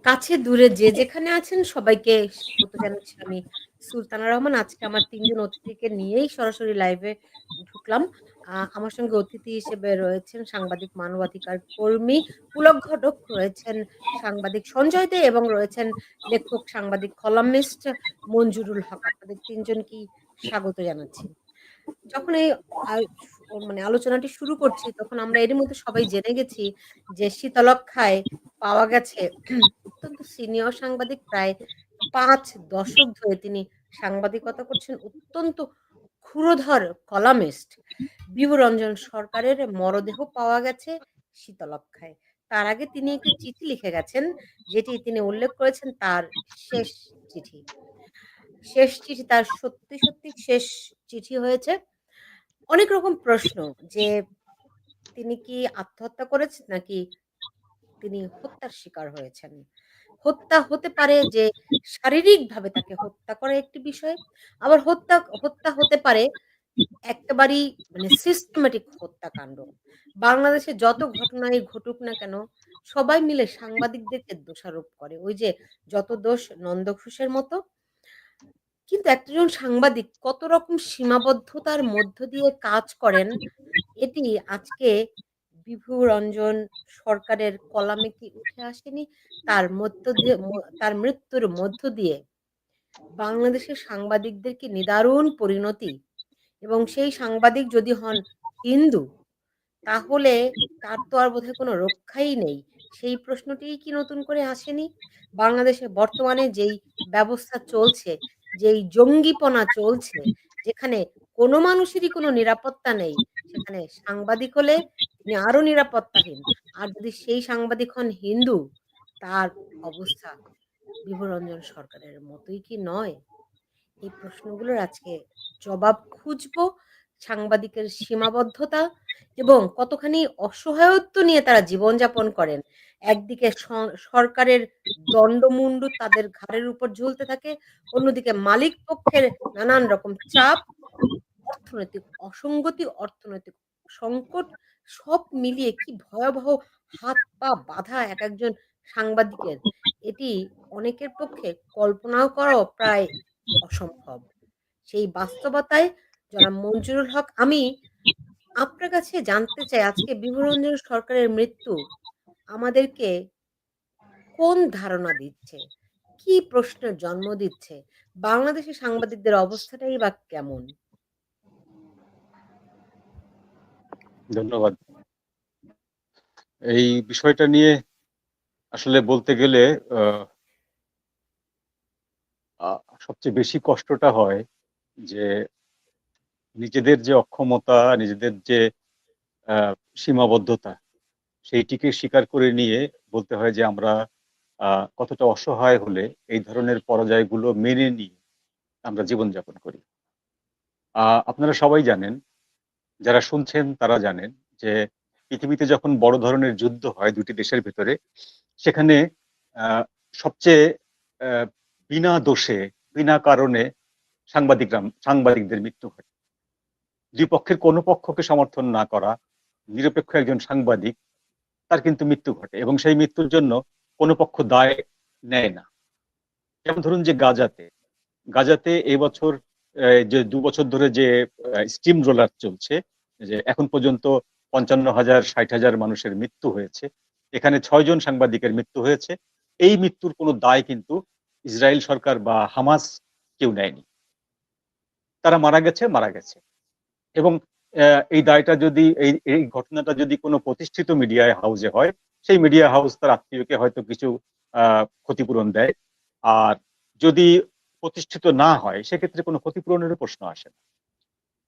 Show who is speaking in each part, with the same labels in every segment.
Speaker 1: কাছে দূরে যে যেখানে আছেন সবাইকে স্বাগত জানাচ্ছি আমি সুলতানা রহমান। আজকে আমার তিনজন অতিথিকে নিয়েই সরাসরি লাইভে ঢুকলাম। আমার সঙ্গে অতিথি হিসেবে রয়েছেন সাংবাদিক মানবাধিকার কর্মী পুলক ঘটক, রয়েছেন সাংবাদিক সঞ্জয় দে এবং রয়েছেন লেখক সাংবাদিক কলামিস্ট মঞ্জুরুল হক। আপনাদের তিনজনকেই স্বাগত জানাচ্ছি। যখন এই মানে আলোচনাটি শুরু করছি তখন আমরা এর মধ্যে সবাই জেনে গেছি যে শীতলক্ষ্যায় পাওয়া গেছে অত্যন্ত সিনিয়র সাংবাদিক, প্রায় 5 দশক ধরে তিনি সাংবাদিকতা করছেন, অত্যন্ত ক্ষুরধর কলামিস্ট বিভুরঞ্জন সরকারের মরদেহ পাওয়া গেছে শীতলক্ষ্যায়। তার আগে তিনি একটি চিঠি লিখে গেছেন, যেটি তিনি উল্লেখ করেছেন তার শেষ চিঠি। তার সত্যি সত্যি শেষ চিঠি হয়েছে। অনেক রকম প্রশ্ন যে তিনি কি আত্মহত্যা করেছেন নাকি তিনি হত্যার শিকার হয়েছেন। হত্যা হতে পারে যে শারীরিকভাবে তাকে হত্যা করা একটি বিষয়, আবার হত্যা হত্যা হতে পারে একেবারেই মানে সিস্টেমেটিক হত্যাকাণ্ড। বাংলাদেশে যত ঘটনাই ঘটুক না কেন সবাই মিলে সাংবাদিকদেরকে দোষারোপ করে, ওই যে যত দোষ নন্দঘোষের মতো। কিন্তু একজন সাংবাদিক কত রকম সীমাবদ্ধতার মধ্য দিয়ে কাজ করেন, এটি আজকে বিভুরঞ্জন সরকারের কলামে কি উঠে আসেনি? তার মধ্য দিয়ে তার মৃত্যুর মধ্য দিয়ে বাংলাদেশের সাংবাদিকদের কি নিদারুণ পরিণতি, এবং সেই সাংবাদিক যদি হন হিন্দু তাহলে তার তো আর বোধহয় কোনো রক্ষাই নেই। সেই প্রশ্নটিই কি নতুন করে আসেনি? বাংলাদেশে বর্তমানে যেই ব্যবস্থা চলছে, যেই জঙ্গিপনা চলছে, যেখানে কোনো মানুষেরই কোনো নিরাপত্তা নেই, সেখানে সাংবাদিক হলে তিনি আরো নিরাপত্তাহীন। আর যদি সেই সাংবাদিক হন হিন্দু, তার অবস্থা বিভুরঞ্জন সরকারের মতোই কি নয়? এই প্রশ্নগুলোর আজকে জবাব খুঁজবো। সাংবাদিকের সীমাবদ্ধতা এবং কতখানি অসহায়ত্ব নিয়ে তারা জীবনযাপন করেন। একদিকে সরকারের দণ্ডমুন্ডু তাদের ঘাড়ের উপর ঝুলতে থাকে, অন্যদিকে মালিক পক্ষের নানান রকম চাপ, অর্থনৈতিক অসঙ্গতি, অর্থনৈতিক সংকট, সব মিলিয়ে কি ভয়াবহ হাত পা বাঁধা এক একজন সাংবাদিকের, এটি অনেকের পক্ষে কল্পনাও করাও প্রায় অসম্ভব। সেই বাস্তবতায় জনাব মঞ্জুরুল হক, আমি আপনার কাছে জানতে চাই আজকে বিভুরঞ্জন সরকারের মৃত্যু আমাদেরকে কোন ধারণা দিচ্ছে, কি প্রশ্নের জন্ম দিচ্ছে, বাংলাদেশের সাংবাদিকদের অবস্থাটাই বা কেমন?
Speaker 2: ধন্যবাদ। এই বিষয়টা নিয়ে আসলে বলতে গেলে সবচেয়ে বেশি কষ্টটা হয় যে নিজেদের যে অক্ষমতা, নিজেদের যে সীমাবদ্ধতা, সেইটিকে স্বীকার করে নিয়ে বলতে হয় যে আমরা কতটা অসহায় হলে এই ধরনের পরাজয়গুলো মেনে নিয়ে আমরা জীবনযাপন করি। আপনারা সবাই জানেন, যারা শুনছেন তারা জানেন যে পৃথিবীতে যখন বড় ধরনের যুদ্ধ হয় দুটি দেশের ভিতরে, সেখানে আহ, সবচেয়ে আহ, বিনা দোষে, বিনা কারণে সাংবাদিকদের মৃত্যু ঘটে। দুই পক্ষের কোনো পক্ষকে সমর্থন না করা নিরপেক্ষ একজন সাংবাদিক, তার কিন্তু মৃত্যু ঘটে এবং সেই মৃত্যুর জন্য কোনো পক্ষ দায় নেয় না। যেমন ধরুন যে গাজাতে গাজাতে এবছর যে 2 বছর ধরে যে স্টিম রোলার চলছে, যে এখন পর্যন্ত 55,000 60,000 মানুষের মৃত্যু হয়েছে, এখানে 6 জন সাংবাদিকের মৃত্যু হয়েছে। এই মৃত্যুর কোনো দায় কিন্তু ইসরায়েল সরকার বা হামাস কেউ নেয়নি। তারা মারা গেছে মারা গেছে। এবং এই দায়টা যদি এই ঘটনাটা যদি কোনো প্রতিষ্ঠিত মিডিয়া হাউসে হয়, সেই মিডিয়া হাউস তার আত্মীয়কে হয়তো কিছু ক্ষতিপূরণ দেয়। আর যদি প্রতিষ্ঠিত না হয় সেক্ষেত্রে কোনো ক্ষতিপূরণের প্রশ্ন আসে না।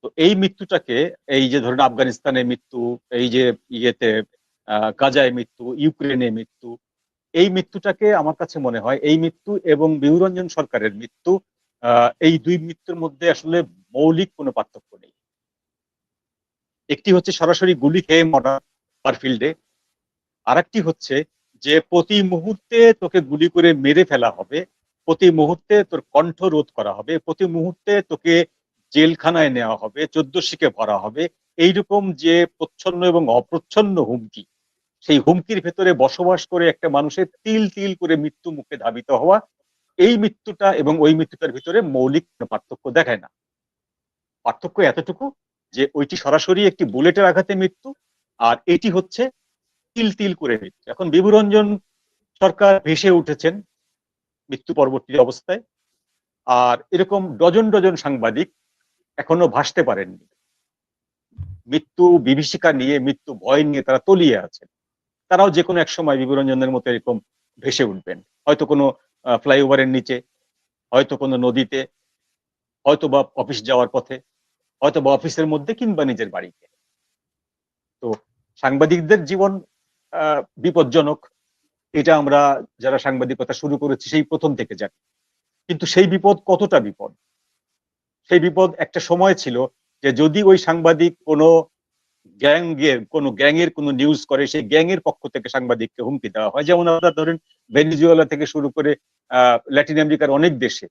Speaker 2: তো এই মৃত্যুটাকে, এই যে ধরুন আফগানিস্তানে মৃত্যু, এই যে ইয়েতে গাজায় মৃত্যু, ইউক্রেনে মৃত্যু, এই মৃত্যুটাকে আমার কাছে মনে হয় এই মৃত্যু এবং বিভুরঞ্জন সরকারের মৃত্যু, এই দুই মৃত্যুর মধ্যে আসলে মৌলিক কোনো পার্থক্য নেই। একটি হচ্ছে সরাসরি গুলি খেয়ে মরা বারফিল্ডে, আর একটি হচ্ছে যে প্রতি মুহূর্তে তোকে গুলি করে মেরে ফেলা হবে, প্রতি মুহূর্তে তোর কণ্ঠ রোধ করা হবে, প্রতি মুহূর্তে তোকে জেলখানায় নেওয়া হবে, 14 শিকে ভরা হবে। এইরকম যে প্রচ্ছন্ন এবং অপ্রচ্ছন্ন হুমকি, সেই হুমকির ভেতরে বসবাস করে একটা মানুষের তিল তিল করে মৃত্যু মুখে ধাবিত হওয়া, এই মৃত্যুটা এবং ওই মৃত্যুটার ভিতরে মৌলিক কোনো পার্থক্য দেখায় না। পার্থক্য এতটুকু যে ওইটি সরাসরি একটি বুলেটের আঘাতে মৃত্যু, আর এটি হচ্ছে তিল তিল করে মৃত্যু। এখন বিভুরঞ্জন সরকার ভেসে উঠেছেন মৃত্যু পরবর্তী অবস্থায়, আর এরকম ডজন ডজন সাংবাদিক এখনো ভাসতে পারেননি। মৃত্যু বিভীষিকা নিয়ে, মৃত্যু ভয় নিয়ে তারা তলিয়ে আছেন। তারাও যে কোনো এক সময় বিভুরঞ্জনের মতো এরকম ভেসে উঠবেন, হয়তো কোনো ফ্লাইওভারের নিচে, হয়তো কোনো নদীতে, হয়তো বা অফিস যাওয়ার পথে, হয়তো বা অফিসের মধ্যে, কিংবা নিজের বাড়িতে। তো সাংবাদিকদের জীবন বিপজ্জনক, এটা আমরা যারা সাংবাদিকতা শুরু করেছি সেই প্রথম থেকে জানি। কিন্তু সেই বিপদ কতটা বিপদ? সেই বিপদ একটা সময় ছিল যে যদি ওই সাংবাদিক কোনো গ্যাংয়ের কোনো নিউজ করে, সেই গ্যাংয়ের পক্ষ থেকে সাংবাদিককে হুমকি দেওয়া হয়। যেমন আপনারা ধরেন ভেনিজুয়েলা থেকে শুরু করে ল্যাটিন আমেরিকার অনেক দেশে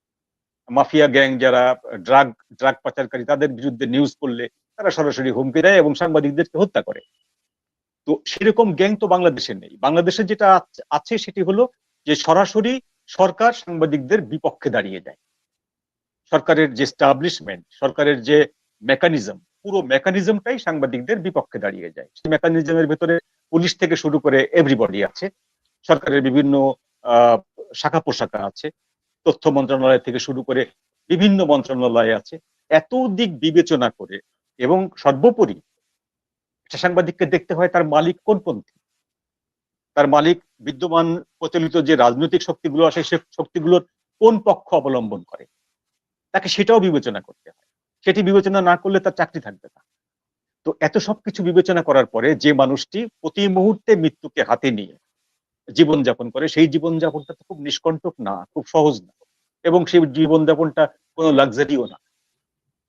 Speaker 2: মাফিয়া গ্যাং যারা ড্রাগ ড্রাগ পাচারকারী, তাদের বিরুদ্ধে নিউজ করলে তারা সরাসরি হুমকি দেয় এবং সাংবাদিকদেরকে হত্যা করে। তো সেরকম গ্যাং তো বাংলাদেশে নেই। বাংলাদেশে যেটা আছে সেটি হলো যে সরাসরি সরকার সাংবাদিকদের বিপক্ষে দাঁড়িয়ে যায়। সরকারের যে স্টাবলিশমেন্ট, সরকারের যে মেকানিজম, পুরো মেকানিজমটাই সাংবাদিকদের বিপক্ষে দাঁড়িয়ে যায়। সেই মেকানিজমের ভেতরে পুলিশ থেকে শুরু করে এভরিবডি আছে, সরকারের বিভিন্ন আহ, শাখা পোশাখা আছে, তথ্য মন্ত্রণালয় থেকে শুরু করে বিভিন্ন মন্ত্রণালয় আছে। এত দিক বিবেচনা করে এবং সর্বোপরি একটা সাংবাদিককে দেখতে হয় তার মালিক কোনপন্থী, তার মালিক বিদ্যমান প্রচলিত যে রাজনৈতিক শক্তিগুলো আছে সে শক্তিগুলোর কোন পক্ষ অবলম্বন করে, তাকে সেটাও বিবেচনা করতে হয়। সেটি বিবেচনা না করলে তার চাকরি থাকবে না। তো এত সবকিছু বিবেচনা করার পরে যে মানুষটি প্রতি মুহূর্তে মৃত্যুকে হাতে নিয়ে জীবনযাপন করে, সেই জীবনযাপনটা তো খুব নিষ্কণ্টক না, খুব সহজ না, এবং সেই জীবনযাপনটা কোনো লাক্সারিও না।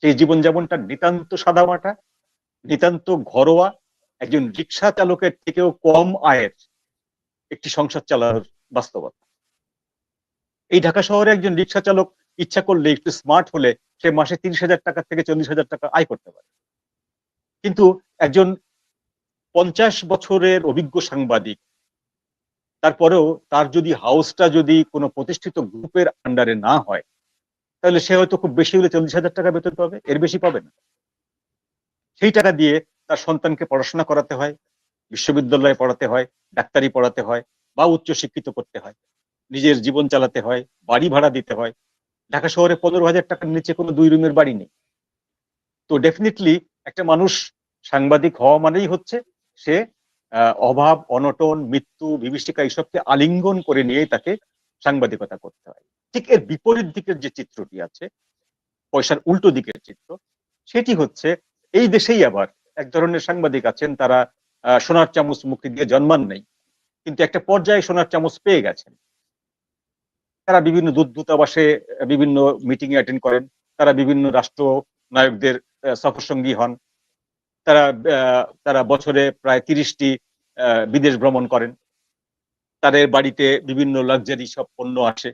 Speaker 2: সেই জীবনযাপনটা নিতান্ত সাদামাটা, নিতান্ত ঘরোয়া, একজন রিক্সা চালকের থেকেও কম আয়ের একটি সংসার চালানোর বাস্তবতা। এই ঢাকা শহরে একজন রিক্সা চালক ইচ্ছা করলে, একটু স্মার্ট হলে, সে মাসে 30,000 টাকা থেকে 40,000 টাকা আয় করতে পারে। কিন্তু একজন 50 বছরের অভিজ্ঞ সাংবাদিক, তারপরেও তার যদি হাউসটা যদি কোনো প্রতিষ্ঠিত গ্রুপের আন্ডারে না হয়, তাহলে সে হয়তো খুব বেশি হলে 40,000 টাকা বেতন পাবে, এর বেশি পাবে না। সেই টাকা দিয়ে তার সন্তানকে পড়াশোনা করাতে হয়, বিশ্ববিদ্যালয়ে পড়াতে হয়, ডাক্তারি পড়াতে হয়, বা উচ্চশিক্ষিত করতে হয়, নিজের জীবন চালাতে হয়, বাড়ি ভাড়া দিতে হয়। ঢাকা শহরে 15,000 টাকার নিচে কোনো 2 রুমের বাড়ি নেই। তো ডেফিনেটলি একটা মানুষ সাংবাদিক হওয়া মানেই হচ্ছে সে অভাব, অনটন, মৃত্যু, বিভীষিকা এইসবকে আলিঙ্গন করে নিয়েই তাকে সাংবাদিকতা করতে হয়। ঠিক এর বিপরীত দিকের যে চিত্রটি আছে, পয়সার উল্টো দিকের চিত্র, সেটি হচ্ছে এই দেশেই আবার এক ধরনের সাংবাদিক আছেন, তারা সোনার চামচ মুখে দিয়ে জন্মান নাই, কিন্তু একটা পর্যায়ে সোনার চামচ পেয়ে গেছেন। তারা বিভিন্ন দূতাবাসে বিভিন্ন মিটিং এ অ্যাটেন্ড করেন, তারা বিভিন্ন রাষ্ট্র নায়কদের সফর সঙ্গী হন, তারা তারা বছরে প্রায় 30টি বিদেশ ভ্রমণ করেন, তাদের বাড়িতে বিভিন্ন লাক্সারি সব পণ্য আসে,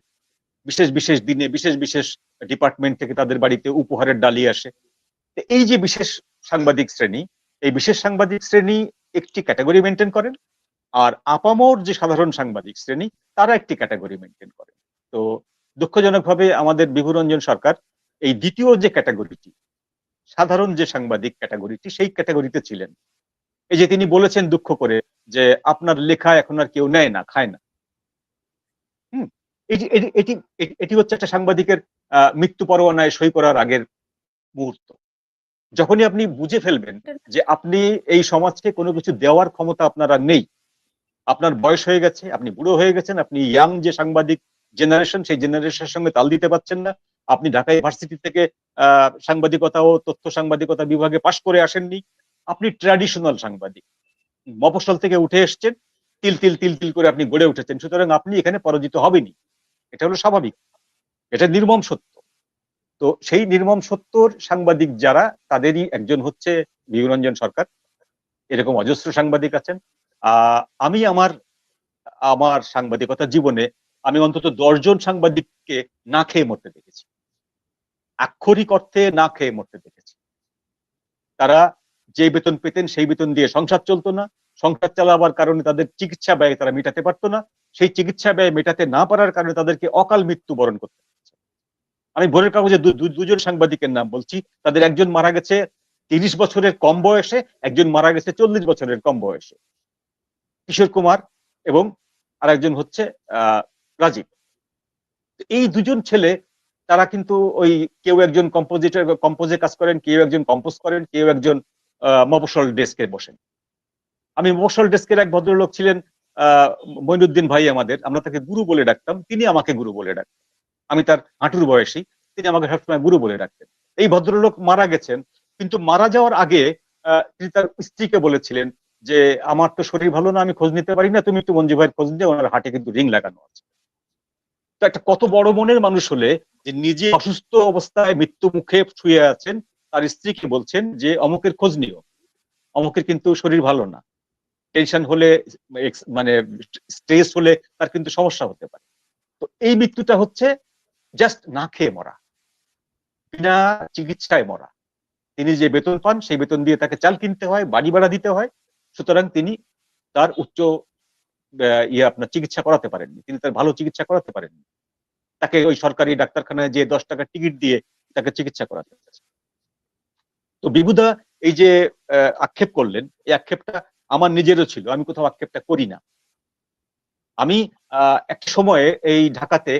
Speaker 2: বিশেষ বিশেষ দিনে বিশেষ বিশেষ ডিপার্টমেন্ট থেকে তাদের বাড়িতে উপহারের ডালি আসে। এই যে বিশেষ সাংবাদিক শ্রেণী, এই বিশেষ সাংবাদিক শ্রেণী একটি ক্যাটাগরি মেনটেন করেন, আর আপামর যে সাধারণ সাংবাদিক শ্রেণী তারা একটি ক্যাটাগরি মেনটেন করেন। তো দুঃখজনকভাবে আমাদের বিভুরঞ্জন সরকার এই দ্বিতীয় যে ক্যাটাগরিটি, সাধারণ যে সাংবাদিক ক্যাটাগরিটি, সেই ক্যাটাগরিতে ছিলেন। এই যে তিনি বলেছেন দুঃখ করে যে আপনার লেখা এখন আর কেউ নেয় না, খায় না। হুম, এটি এটি এটি এটি হচ্ছে একটা সাংবাদিকের মৃত্যু পরোয়ানায় সই করার আগের মুহূর্ত। যখনই আপনি বুঝে ফেলবেন যে আপনি এই সমাজকে কোনো কিছু দেওয়ার ক্ষমতা আপনার আর নেই, আপনার বয়স হয়ে গেছে, আপনি বুড়ো হয়ে গেছেন, আপনি ইয়াং যে সাংবাদিক জেনারেশন, সেই জেনারেশনের সঙ্গে তাল দিতে পারছেন না, আপনি ঢাকা ইউনিভার্সিটি থেকে সাংবাদিকতা ও তথ্য সাংবাদিকতা বিভাগে পাশ করে আসেননি, আপনি ট্র্যাডিশনাল সাংবাদিক, মফস্বল থেকে উঠে এসছেন, তিল তিল তিল তিল করে আপনি গড়ে উঠেছেন, সুতরাং আপনি এখানে পরাজিত হবেনি। এটা হলো স্বাভাবিক, এটা নির্মম সত্য। তো সেই নির্মম সত্যর সাংবাদিক যারা, তাদেরই একজন হচ্ছে বিভুরঞ্জন সরকার। এরকম অজস্র সাংবাদিক আছেন। আমি আমার আমার সাংবাদিকতা জীবনে আমি অন্তত 10 জন সাংবাদিককে না খেয়ে মরতে দেখেছি, আক্ষরিক অর্থে না খেয়ে মরতে দেখেছি। তারা যে বেতন পেতেন সেই বেতন দিয়ে সংসার চলতো না, সংসার চালাবার কারণে তাদের চিকিৎসা ব্যয় তারা মেটাতে পারতো না, সেই চিকিৎসা ব্যয় মেটাতে না পারার কারণে তাদেরকে অকাল মৃত্যু বরণ করতে হচ্ছে। আমি ভোরের কাগজে দুজন সাংবাদিকের নাম বলছি, তাদের একজন মারা গেছে 30 বছরের কম বয়সে, একজন মারা গেছে 40 বছরের কম বয়সে, কিশোর কুমার এবং আরেকজন হচ্ছে রাজীব। এই দুজন ছেলে তারা কিন্তু ওই কেউ একজন কম্পোজে কাজ করেন, কেউ একজন কম্পোজ করেন, কেউ একজন মফস্বল ডেস্কে বসেন। আমি মফস্বল ডেস্কের এক ভদ্রলোক ছিলেন মইনুদ্দিন ভাই, আমরা তাকে গুরু বলে ডাকতাম, তিনি আমাকে গুরু বলে ডাকতেন। আমি তার হাঁটুর বয়সী, তিনি আমাকে সবসময় গুরু বলে ডাকতেন। এই ভদ্রলোক মারা গেছেন, কিন্তু মারা যাওয়ার আগে তিনি তার স্ত্রীকে বলেছিলেন যে আমার তো শরীর ভালো না, আমি খোঁজ নিতে পারি না, তুমি একটু মঞ্জু ভাইয়ের খোঁজ নিয়ে, ওনার হাটে কিন্তু রিং লাগানো আছে। তো একটা কত বড় মনের মানুষ হলে যে নিজে অসুস্থ অবস্থায় মৃত্যু মুখে শুয়ে আছেন, তার স্ত্রীকে বলছেন যে অমুকের খোঁজ নিও, অমুকের কিন্তু শরীর ভালো না, টেনশন হলে, মানে স্ট্রেস হলে তার কিন্তু সমস্যা হতে পারে। তো এই মৃত্যুটা হচ্ছে জাস্ট না খেয়ে মরা, বিনা চিকিৎসায় মরা। তিনি যে বেতন পান সেই বেতন দিয়ে তাকে চাল কিনতে হয়, বাড়ি ভাড়া দিতে হয়, সুতরাং তিনি তার উচ্চ আপনার চিকিৎসা করাতে পারেননি, তিনি তার ভালো চিকিৎসা করাতে পারেননি। তাকে ওই সরকারি ডাক্তারখানায় যে 10 টাকার টিকিট দিয়ে তাকে চিকিৎসা করাতে হচ্ছে। তো বিভুদা এই যে আক্ষেপ করলেন, এই আক্ষেপটা আমার নিজেরও ছিল, আমি কোথাও আক্ষেপটা করি না। আমি একটা সময়ে এই ঢাকাতে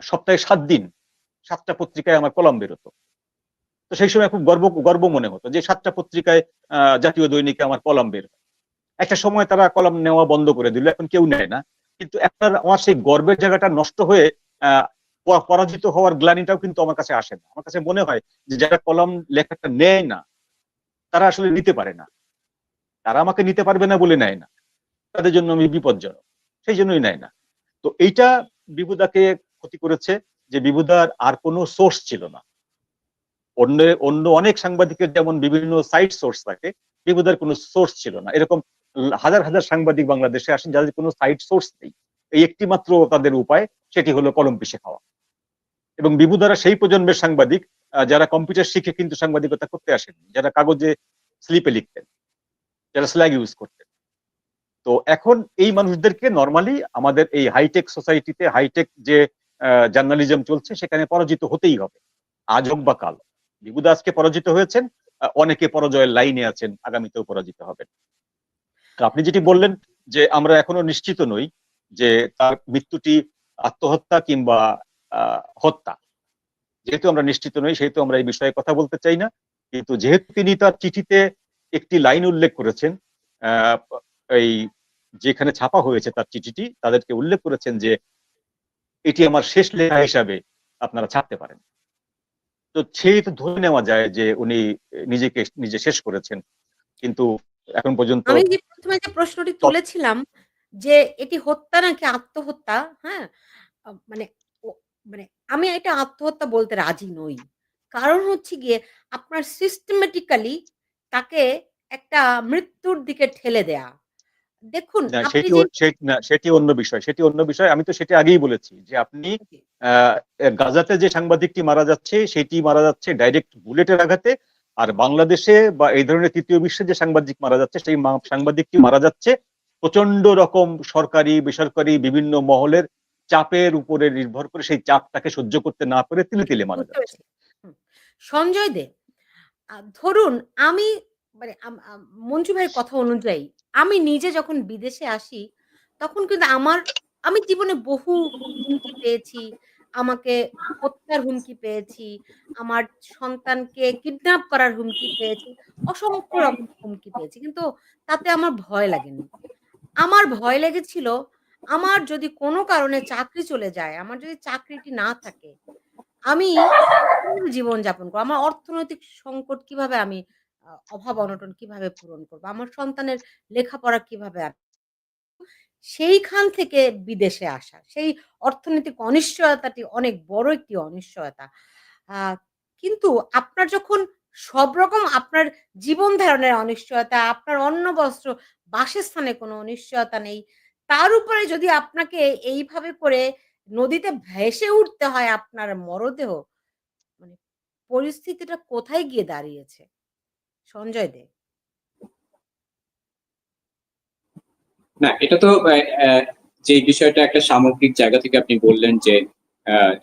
Speaker 2: সপ্তাহে 7 দিন 7টা পত্রিকায় আমার কলাম বেরোতো। তো সেই সময় খুব গর্ব গর্ব মনে হতো যে 7টা পত্রিকায় জাতীয় দৈনিকে আমার কলাম বের হয়। একটা সময় তারা কলাম নেওয়া বন্ধ করে দিল, এখন কেউ নেয় না। কিন্তু এখন আমার সেই গর্বের জায়গাটা নষ্ট হয়ে আহ পরাজিত হওয়ার গ্লানিটাও কিন্তু আমার কাছে আসে না। আমার কাছে মনে হয় যে যারা কলাম লেখাটা নেয় না, তারা আসলে নিতে পারে না, তারা আমাকে নিতে পারবে না বলে নেয় না, তাদের জন্য আমি বিপজ্জনক, সেই জন্যই নেয় না। তো এইটা বিভুদাকে ক্ষতি করেছে, যে বিভুদার আর কোনো সোর্স ছিল না। অন্য অন্য অনেক সাংবাদিকের যেমন বিভিন্ন সাইট সোর্স থাকে, বিভুদার কোনো সোর্স ছিল না। এরকম হাজার হাজার সাংবাদিক বাংলাদেশে আসেন যাদের কোনো সাইট সোর্স নেই, এই একটি মাত্র তাদের উপায়, সেটি হলো কলম পিষে খাওয়া। এবং বিভুদারা সেই প্রজন্মের সাংবাদিক যারা কম্পিউটার শিখে কিন্তু সাংবাদিকতা করতে আসেনি, যারা কাগজে স্লিপে লিখতেন, যারা স্ল্যাগ ইউজ করতেন। তো এখন এই মানুষদেরকে নর্মালি আমাদের এই হাইটেক সোসাইটিতে, হাইটেক যে জার্নালিজম চলছে, সেখানে পরাজিত হতেই হবে, আজ হোক বা কাল। বিভুদা আজকে পরাজিত হয়েছেন, অনেকে পরাজয়ের লাইনে আছেন, আগামীতেও পরাজিত হবেন। তো আপনি যেটি বললেন যে আমরা এখনো নিশ্চিত নই যে তার মৃত্যুটি আত্মহত্যা কিংবা হত্যা, যেহেতু আমরা নিশ্চিত নই সেহেতু আমরা এই বিষয়ে কথা বলতে চাই না। কিন্তু যেহেতু তিনি তার চিঠিতে একটি লাইন উল্লেখ করেছেন, আহ, এই যেখানে ছাপা হয়েছে তার চিঠিটি, তাদেরকে উল্লেখ করেছেন যে এটি আমার শেষ লেখা হিসাবে আপনারা ছাপতে পারেন। তো সেই তো ধরে নেওয়া যায় যে উনি নিজেকে নিজে শেষ করেছেন, কিন্তু এখন পর্যন্ত
Speaker 1: আমি যে ১ম এ যে প্রশ্নটি তুলেছিলাম যে এটি হত্যা নাকি আত্মহত্যা, হ্যাঁ? মানে ও মানে আমি এটা আত্মহত্যা বলতে রাজি নই। কারণ হচ্ছে গিয়ে আপনার সিস্টেমেটিক্যালি তাকে একটা মৃত্যুর দিকে ঠেলে দেয়া। দেখুন
Speaker 2: না,
Speaker 1: আপনি যে
Speaker 2: সেটি অন্য বিষয়, সেটি অন্য বিষয়। আমি তো সেটি আগেই বলেছি যে আপনি আহ, গাজাতে যে সাংবাদিকটি মারা যাচ্ছে সেটি মারা যাচ্ছে ডাইরেক্ট বুলেটের আঘাতে, আর বাংলাদেশে বা এই ধরনের তৃতীয় বিশ্বে যে সাংবাদিক মারা যাচ্ছে সেই সাংবাদিকটি মারা যাচ্ছে প্রচন্ড রকম সরকারি বেসরকারি বিভিন্ন মহলের চাপের উপরে নির্ভর করে, সেই চাপটাকে সহ্য করতে না পেরে তিলে তিলে মারা
Speaker 1: বুঝতে
Speaker 2: যাচ্ছে।
Speaker 1: পেরেছি। হুম। সঞ্জয় দে ধরুন আমি মানে মঞ্জু ভাইয়ের কথা অনুযায়ী আমি নিজে যখন বিদেশে আসি, তখন কিন্তু আমি জীবনে বহু হুমকি পেয়েছি। আমাকে হত্যার হুমকি পেয়েছি। আমার সন্তানকে কিডন্যাপ করার হুমকি পেয়েছি। অসংখ্য রকম হুমকি পেয়েছি। কিন্তু তাতে আমার ভয় লাগেনি। আমার ভয় লেগেছিল আমার যদি কোনো কারণে চাকরি চলে যায়, আমার যদি চাকরিটি না থাকে আমি কিভাবে জীবনযাপন করব? আমার অর্থনৈতিক সংকট কিভাবে আমি অভাব-অনটন কিভাবে পূরণ করব? আমার সন্তানের লেখাপড়া কিভাবে সেইখান থেকে বিদেশে আসা। সেই অর্থনৈতিক অনিশ্চয়তাটি অনেক বড় একটি অনিশ্চয়তা। আ কিন্তু আপনার যখন সব রকম আপনার জীবন ধারণের অনিশ্চয়তা, আপনার অন্ন, বস্ত্র, বাসস্থানে কোনো অনিশ্চয়তা নেই। তার উপরে যদি আপনাকে এইভাবে করে নদীতে ভেসে উঠতে হয় আপনার মরদেহ, মানে পরিস্থিতিটা কোথায় গিয়ে দাঁড়িয়েছে? সঞ্জয় দে।
Speaker 3: না, এটা তো যে বিষয়টা একটা সামগ্রিক জায়গা থেকে আপনি বললেন যে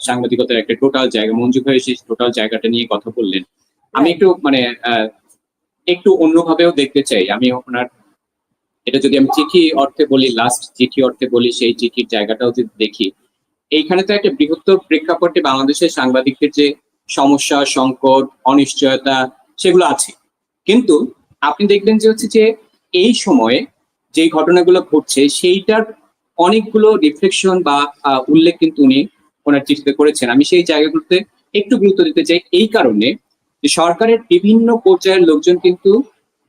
Speaker 3: সাংবাদিকতার একটা টোটাল জায়গা, মঞ্জু ভাই সেই টোটাল জায়গাটা নিয়ে কথা বললেন। আমি
Speaker 1: রাইট।
Speaker 3: একটু মানে একটু অন্যভাবেও দেখতে চাই। আমি ওনার এটা যদি আমি চিঠি অর্থে বলি, লাস্ট চিঠি অর্থে বলি, সেই চিঠির জায়গাটাও যদি দেখি, এইখানে তো একটা বৃহত্তর প্রেক্ষাপটে বাংলাদেশের সাংবাদিকদের যে সমস্যা, সংকট, অনিশ্চয়তা সেগুলো আছে। কিন্তু আপনি দেখবেন যে হচ্ছে যে এই সময়ে যেই ঘটনাগুলো ঘটছে সেইটার অনেকগুলো রিফ্লেকশন বা উল্লেখ কিন্তু উনি ওনার চিঠিতে করেছেন। আমি সেই জায়গাগুলোতে একটু গুরুত্ব দিতে চাই এই কারণে যে সরকারের বিভিন্ন পর্যায়ের লোকজন কিন্তু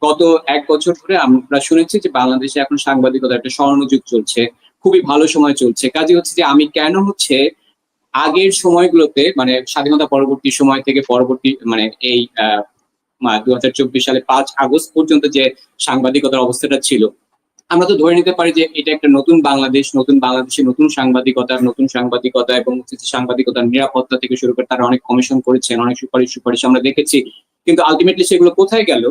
Speaker 3: গত 1 বছর ধরে আমরা শুনেছি যে বাংলাদেশে এখন সাংবাদিকতা একটা স্বর্ণযুগ চলছে, খুবই ভালো সময় চলছে। কাজে হচ্ছে যে আমি কেন হচ্ছে আগের সময়গুলোতে মানে স্বাধীনতা পরবর্তী সময় থেকে পরবর্তী মানে এই 2024 সালে 5 আগস্ট পর্যন্ত যে সাংবাদিকতার অবস্থাটা ছিল, আমরা তো ধরে নিতে পারি যে এটা একটা নতুন বাংলাদেশ, নতুন বাংলাদেশে নতুন সাংবাদিকতা এবং সাংবাদিকতার নিরাপত্তা থেকে শুরু করে তারা অনেক কমিশন করেছেন, অনেক সুপারিশ সুপারিশ আমরা দেখেছি। কিন্তু আলটিমেটলি সেগুলো কোথায় গেল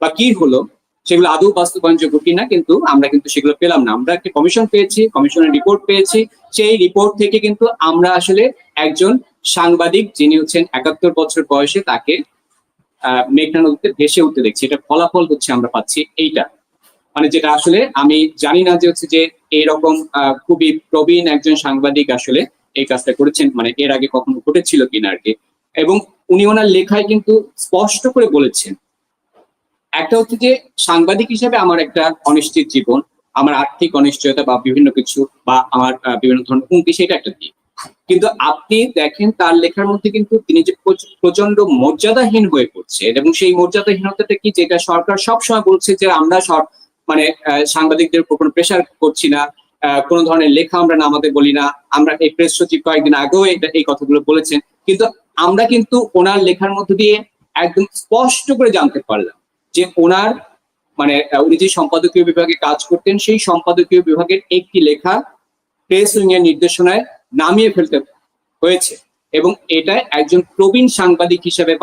Speaker 3: বা কি হলো, সেগুলো আদৌ বাস্তবায়নযোগ্য কিনা কিন্তু আমরা কিন্তু সেগুলো পেলাম না। আমরা একটা কমিশন পেয়েছি, কমিশনের রিপোর্ট পেয়েছি। সেই রিপোর্ট থেকে কিন্তু আমরা আসলে একজন সাংবাদিক যিনি হচ্ছেন 71 বছর বয়সে, তাকে মেঘনা নদীতে ভেসে উঠতে দেখছি। এটা ফলাফল হচ্ছে আমরা পাচ্ছি এইটা, মানে যেটা আসলে আমি জানি না যে হচ্ছে যে এইরকম খুবই প্রবীণ একজন সাংবাদিক আসলে এই কাজটা করেছেন, মানে এর আগে কখনো ঘটেছিল কিনা আর কি। এবং উনি ওনার লেখায় কিন্তু স্পষ্ট করে বলেছেন, একটা হচ্ছে যে সাংবাদিক হিসেবে আমার একটা অনিশ্চিত জীবন, আমার আর্থিক অনিশ্চয়তা বা বিভিন্ন কিছু বা আমার বিভিন্ন ধরনের হুমকি, সেটা একটা দিক। কিন্তু আপনি দেখেন তার লেখার মধ্যে কিন্তু তিনি যে প্রচন্ড মর্যাদাহীন হয়ে পড়ছে, এবং সেই মর্যাদাহীনতাটা কি, যেটা সরকার সবসময় বলছে যে আমরা মানে সাংবাদিকদের উপর কোনো প্রেশার করছি না, কোনো ধরনের লেখা আমরা নামাতে বলি না। আমরা এই প্রেস সচিব কয়েকদিন আগেও এই কথাগুলো বলেছেন। কিন্তু আমরা কিন্তু ওনার লেখার মধ্যে দিয়ে একদম স্পষ্ট করে জানতে পারলাম যে ওনার মানে উনি যে সম্পাদকীয় বিভাগে কাজ করতেন, সেই সম্পাদকীয় বিভাগের একটি লেখা প্রেস উইং এর নির্দেশনায় নামিয়ে ফেলতে হয়েছে। এবং এটা একজন প্রবীণ সাংবাদিক হিসেবে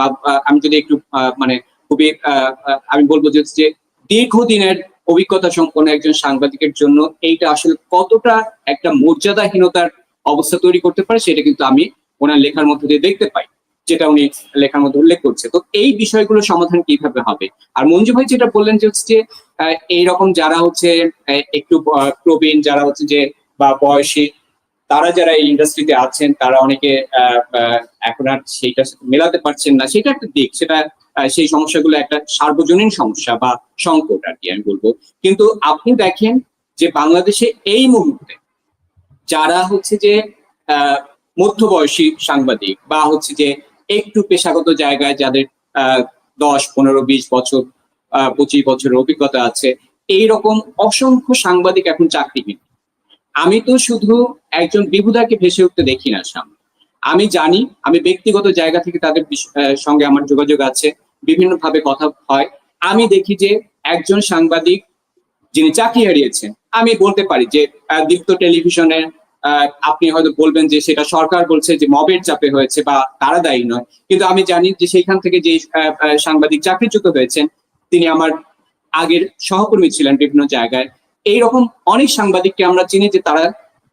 Speaker 3: আমি যদি একটু মানে খুবই আমি বলবো যে দীর্ঘদিনের অভিজ্ঞতা সম্পন্ন একজন সাংবাদিকের জন্য এইটা আসলে কতটা একটা মর্যাদাহীনতার অবস্থা তৈরি করতে পারে, সেটা কিন্তু আমি ওনার লেখার মধ্যে দিয়ে দেখতে পাই, যেটা উনি লেখার মধ্যে উল্লেখ করছে। তো এই বিষয়গুলো সমাধান কিভাবে হবে? আর মঞ্জু ভাই যেটা বললেন যে হচ্ছে এইরকম যারা হচ্ছে একটু প্রবীণ, যারা হচ্ছে যে বা বয়সী, তারা যারা এই ইন্ডাস্ট্রিতে আছেন তারা অনেকে এখন আর সেইটা মেলাতে পারছেন না, সেটা একটা দিক। সেটা সেই সমস্যাগুলো একটা সার্বজনীন সমস্যা বা সংকট আর কি আমি বলবো। কিন্তু আপনি দেখেন যে বাংলাদেশে এই মুহূর্তে যারা হচ্ছে যে মধ্যবয়সী সাংবাদিক বা হচ্ছে যে একটু পেশাগত জায়গায় যাদের 10, 15, 20 বছর 25 বছরের অভিজ্ঞতা আছে, এইরকম অসংখ্য সাংবাদিক এখন চাকরিহীন। আমি তো শুধু একজন বিভুদাকে ভেসে উঠতে দেখি না সামনে, আমি জানি, আমি ব্যক্তিগত জায়গা থেকে তাদের সঙ্গে আমার যোগাযোগ আছে, বিভিন্ন ভাবে কথা হয়। আমি দেখি যে একজন সাংবাদিক যিনি চাকরি হারিয়েছেন, আমি বলতে পারি যে দীপ্ত টেলিভিশনের আপনি হয়তো বলবেন যে সেটা সরকার বলছে যে মবের চাপে হয়েছে বা তারা দায়ী নয়, কিন্তু আমি জানি যে সেইখান থেকে যে সাংবাদিক চাকরিচ্যুত হয়েছেন তিনি আমার আগের সহকর্মী ছিলেন বিভিন্ন জায়গায়। এইরকম অনেক সাংবাদিককে আমরা চিনি যে তারা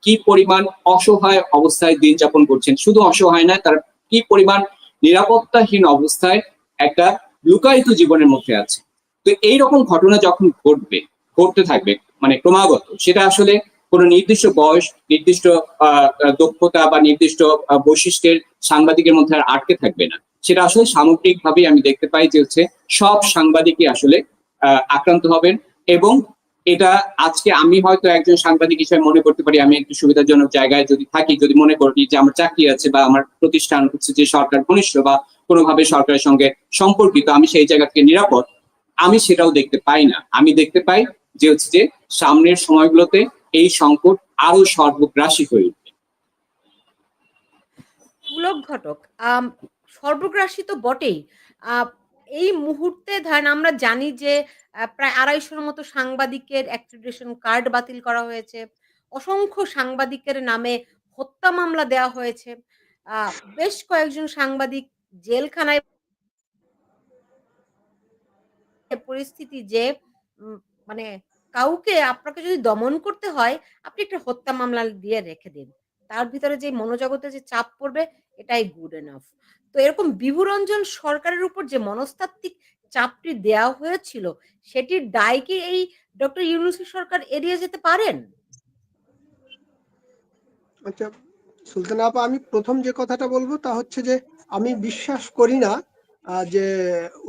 Speaker 3: কি পরিমাণ অসহায় অবস্থায় দিন যাপন করছেন। শুধু অসহায় নয়, তারা কি পরিমাণ নিরাপত্তাহীন অবস্থায় একটা লুকায়িত জীবনের মধ্যে আছে। তো এইরকম ঘটনা যখন ঘটবে, ঘটতে থাকবে মানে ক্রমাগত, সেটা আসলে কোনো নির্দিষ্ট বয়স, নির্দিষ্ট দক্ষতা বা নির্দিষ্ট বৈশিষ্ট্যের সাংবাদিকের মধ্যে আর আটকে থাকবে না। সেটা আসলে সামগ্রিকভাবে আমি দেখতে পাই যে হচ্ছে সব সাংবাদিকই আসলে আক্রান্ত হবেন। এবং এটা আজকে আমি হয়তো একজন সাংবাদিক হিসেবে মনে করতে পারি আমি একটু সুবিধাজনক জায়গায় যদি থাকি, যদি মনে করি যে আমার চাকরি আছে বা আমার প্রতিষ্ঠান হচ্ছে যে সরকার ঘনিষ্ঠ বা কোনোভাবে সরকারের সঙ্গে সম্পর্কিত, আমি সেই জায়গা থেকে নিরাপদ, আমি সেটাও দেখতে পাই না। আমি দেখতে পাই যে হচ্ছে যে সামনের সময়গুলোতে এই সংকট আরো সর্বগ্রাসী হয়ে উঠবে।
Speaker 1: পুলক ঘটক, সর্বগ্রাসী তো বটেই। আ এই মুহূর্তে ধরেন আমরা জানি যে প্রায় ২৫০ মতো সাংবাদিকের অ্যাক্রিডিটেশন কার্ড বাতিল করা হয়েছে। অসংখ্য সাংবাদিকের নামে হত্যা মামলা দেওয়া হয়েছে। আ বেশ কয়েকজন সাংবাদিক জেলখানায় পরিস্থিতি যে মানে কাউকে আপনাকে যদি দমন করতে হয়, আপনি একটা হত্যা মামলা দিয়ে রেখে দিন। তার ভিতরে যে মনোজগতে যে চাপ পড়বে এটাই গুড এনাফ। তো এরকম বিভূরঞ্জন সরকারের উপর যে মনস্তাত্ত্বিক চাপটি দেয়া হয়েছিল, সেটির দায় কি এই ডক্টর ইউনূসের সরকার এড়িয়ে যেতে পারেন?
Speaker 4: আচ্ছা, সুলতানা আপা, আমি প্রথম যে কথাটা বলবো তা হচ্ছে যে আমি বিশ্বাস করি না যে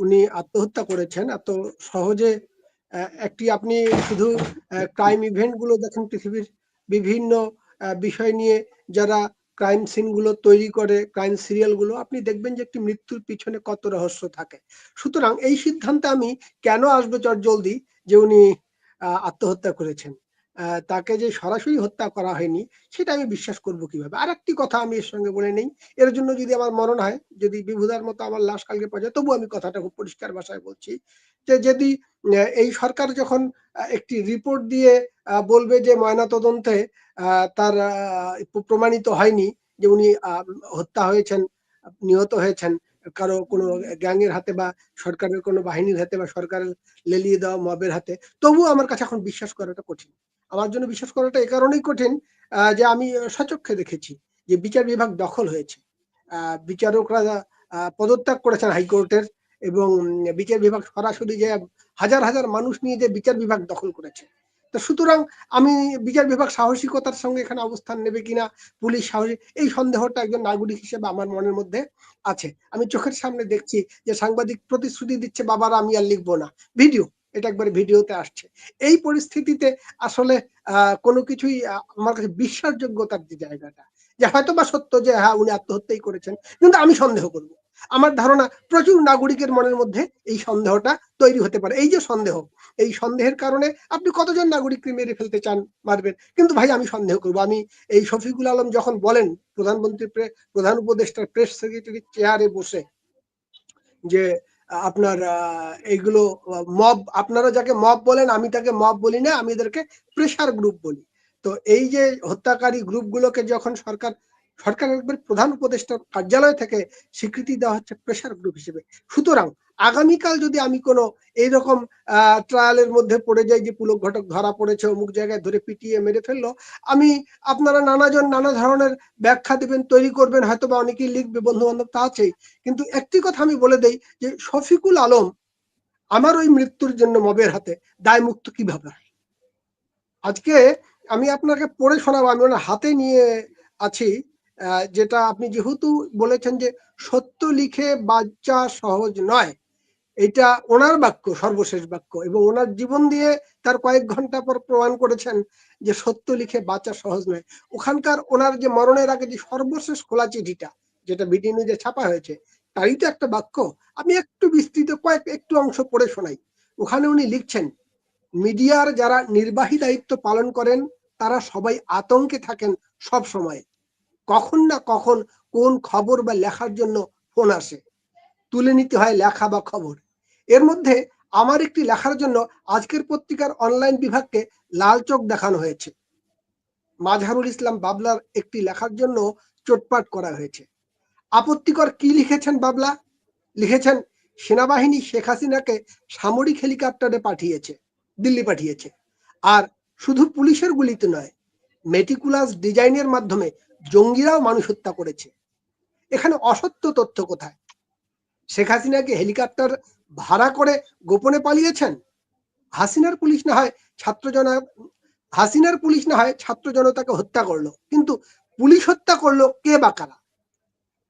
Speaker 4: উনি আত্মহত্যা করেছেন এত সহজে। একটি আপনি শুধু ক্রাইম ইভেন্ট গুলো দেখেন, পৃথিবীর বিভিন্ন বিষয় নিয়ে যারা ক্রাইম সিন গুলো তৈরি করে, ক্রাইম সিরিয়াল গুলো, আপনি দেখবেন যে একটি মৃত্যুর পিছনে কত রহস্য থাকে। সুতরাং এই সিদ্ধান্তে আমি কেন আসবো চটজলদি যে উনি আত্মহত্যা করেছেন, তাকে যে সরাসরি হত্যা করা হয়নি সেটা আমি বিশ্বাস করব কিভাবে। আর একটি কথা আমি এর সঙ্গে বলে নেই, এর জন্য যদি আমার মরণ হয়, যদি বিভুদার মতো আমার লাশ কালকে পাওয়া যায়, তবু আমি কথাটা খুব পরিষ্কার ভাষায় বলছি যে যদি এই সরকার যখন একটি রিপোর্ট দিয়ে বলবে যে ময়না তদন্তে তার প্রমাণিত হয়নি যে উনি হত্যা হয়েছেন, নিহত হয়েছেন কারো কোনো গ্যাংয়ের হাতে বা সরকারের কোনো বাহিনীর হাতে বা সরকারের লেলিয়ে দেওয়া মবের হাতে, তবুও আমার কাছে এখন বিশ্বাস করাটা কঠিন। আমার জন্য বিশ্বাস করাটা এ কারণেই কঠিন যে আমি সচক্ষে দেখেছি যে বিচার বিভাগ দখল হয়েছে। বিচারকরা পদত্যাগ করেছেন হাইকোর্টের, এবং বিচার বিভাগ সরাসরি যে হাজার হাজার মানুষ নিয়ে যে বিচার বিভাগ দখল করেছে। তো সুতরাং আমি বিচার বিভাগ সাহসিকতার সঙ্গে এখানে অবস্থান নেবে কিনা, পুলিশ সাহসী, এই সন্দেহটা একজন নাগরিক হিসেবে আমার মনের মধ্যে আছে। আমি চোখের সামনে দেখছি যে সাংবাদিক প্রতিশ্রুতি দিচ্ছে বাবারা আমি আর লিখবো না, ভিডিও, এটা একবারে ভিডিওতে আসছে। এই পরিস্থিতিতে আসলে কোনো কিছুই আমার কাছে বিশ্বাসযোগ্যতার যে জায়গাটা, যে হয়তো বা সত্য যে হ্যাঁ উনি আত্মহত্যাই করেছেন, কিন্তু আমি সন্দেহ করব। আমার ধারণা প্রচুর নাগরিকের মনের মধ্যে এই সন্দেহটা তৈরি হতে পারে। এই যে সন্দেহ, এই সন্দেহের কারণে আপনি কতজন নাগরিককে মেরে ফেলতে চান, মারবেন, কিন্তু ভাই আমি সন্দেহ করব। আমি এই শফিকুল আলম যখন বলেন প্রধানমন্ত্রী প্রধান উপদেষ্টার প্রেস সেক্রেটারির চেয়ারে বসে যে আপনার এইগুলো মব, আপনারা যাকে মব বলেন আমি তাকে মব বলি না, আমি এদেরকে প্রেসার গ্রুপ বলি। তো এই যে হত্যাকারী গ্রুপগুলোকে যখন সরকারের প্রধান উপদেষ্টার কার্যালয় থেকে স্বীকৃতি দেওয়া হচ্ছে প্রেসার গ্রুপ হিসেবে, সুতরাং আগামীকাল যদি আমি কোনো এইরকম ট্রায়ালের মধ্যে পড়ে যাই যে পুলক ঘটক ধরা পড়েছে অমুক জায়গায় ধরে পিটিয়ে মেরে ফেললো, আমি, আপনারা নানাজন নানা ধরনের ব্যাখ্যা দিবেন, তৈরি করবেন, হয়তো বা অনেকেই লিখবে, বন্ধু বান্ধব তা আছেই, কিন্তু একটি কথা আমি বলে দেই যে শফিকুল আলম আমার ওই মৃত্যুর জন্য মবের হাতে দায় মুক্ত কিভাবে হয়। আজকে আমি আপনাকে পড়ে শোনাবো, আমি ওনার হাতে নিয়ে আছি, যেটা আপনি যেহেতু বলেছেন যে সত্য লিখে বাচ্চা সহজ নয়, এটা ওনার বাক্য, সর্বশেষ বাক্য, এবং ওনার জীবন দিয়ে তার কয়েক ঘন্টা পর প্রমাণ করেছেন যে সত্য লিখে বাঁচা সহজ নয়। ওখানকার ওনার যে মরণের আগে যে সর্বশেষ খোলা চিঠিটা, যেটা বিডি নিউজে ছাপা হয়েছে, তারই তো একটা বাক্য। আমি একটু বিস্তৃত একটু অংশ পড়ে শোনাই। ওখানে উনি লিখছেন, মিডিয়ার যারা নির্বাহী দায়িত্ব পালন করেন তারা সবাই আতঙ্কে থাকেন সব সময়। কখন না কখন কোন খবর বা লেখার জন্য ফোন আসে, তুলে নিতে হয় লেখা বা খবর। এর মধ্যে আমার একটি লেখার জন্য আজকের পত্রিকার অনলাইন বিভাগকে লাল চোখ দেখানো হয়েছে। মাজহারুল ইসলাম বাবলার একটি লেখার জন্য চোটপাট করা হয়েছে। আপত্তিকর কি লিখেছেন বাবলা? লিখেছেন সেনাবাহিনী শেখ হাসিনাকে সামরিক হেলিকপ্টারে পাঠিয়েছে, দিল্লি পাঠিয়েছে, আর শুধু পুলিশের গুলিতে নয়, মেটিকুলাস ডিজাইনের মাধ্যমে জঙ্গিরাও মানুষ হত্যা করেছে। এখানে অসত্য তথ্য কোথায়? শেখ হাসিনাকে হেলিকপ্টার ভাড়া করে গোপনে পালিয়েছেন? হাসিনার পুলিশ না হয় ছাত্র জনতাকে হত্যা করলো, কিন্তু পুলিশ হত্যা করলো কে বা কারা?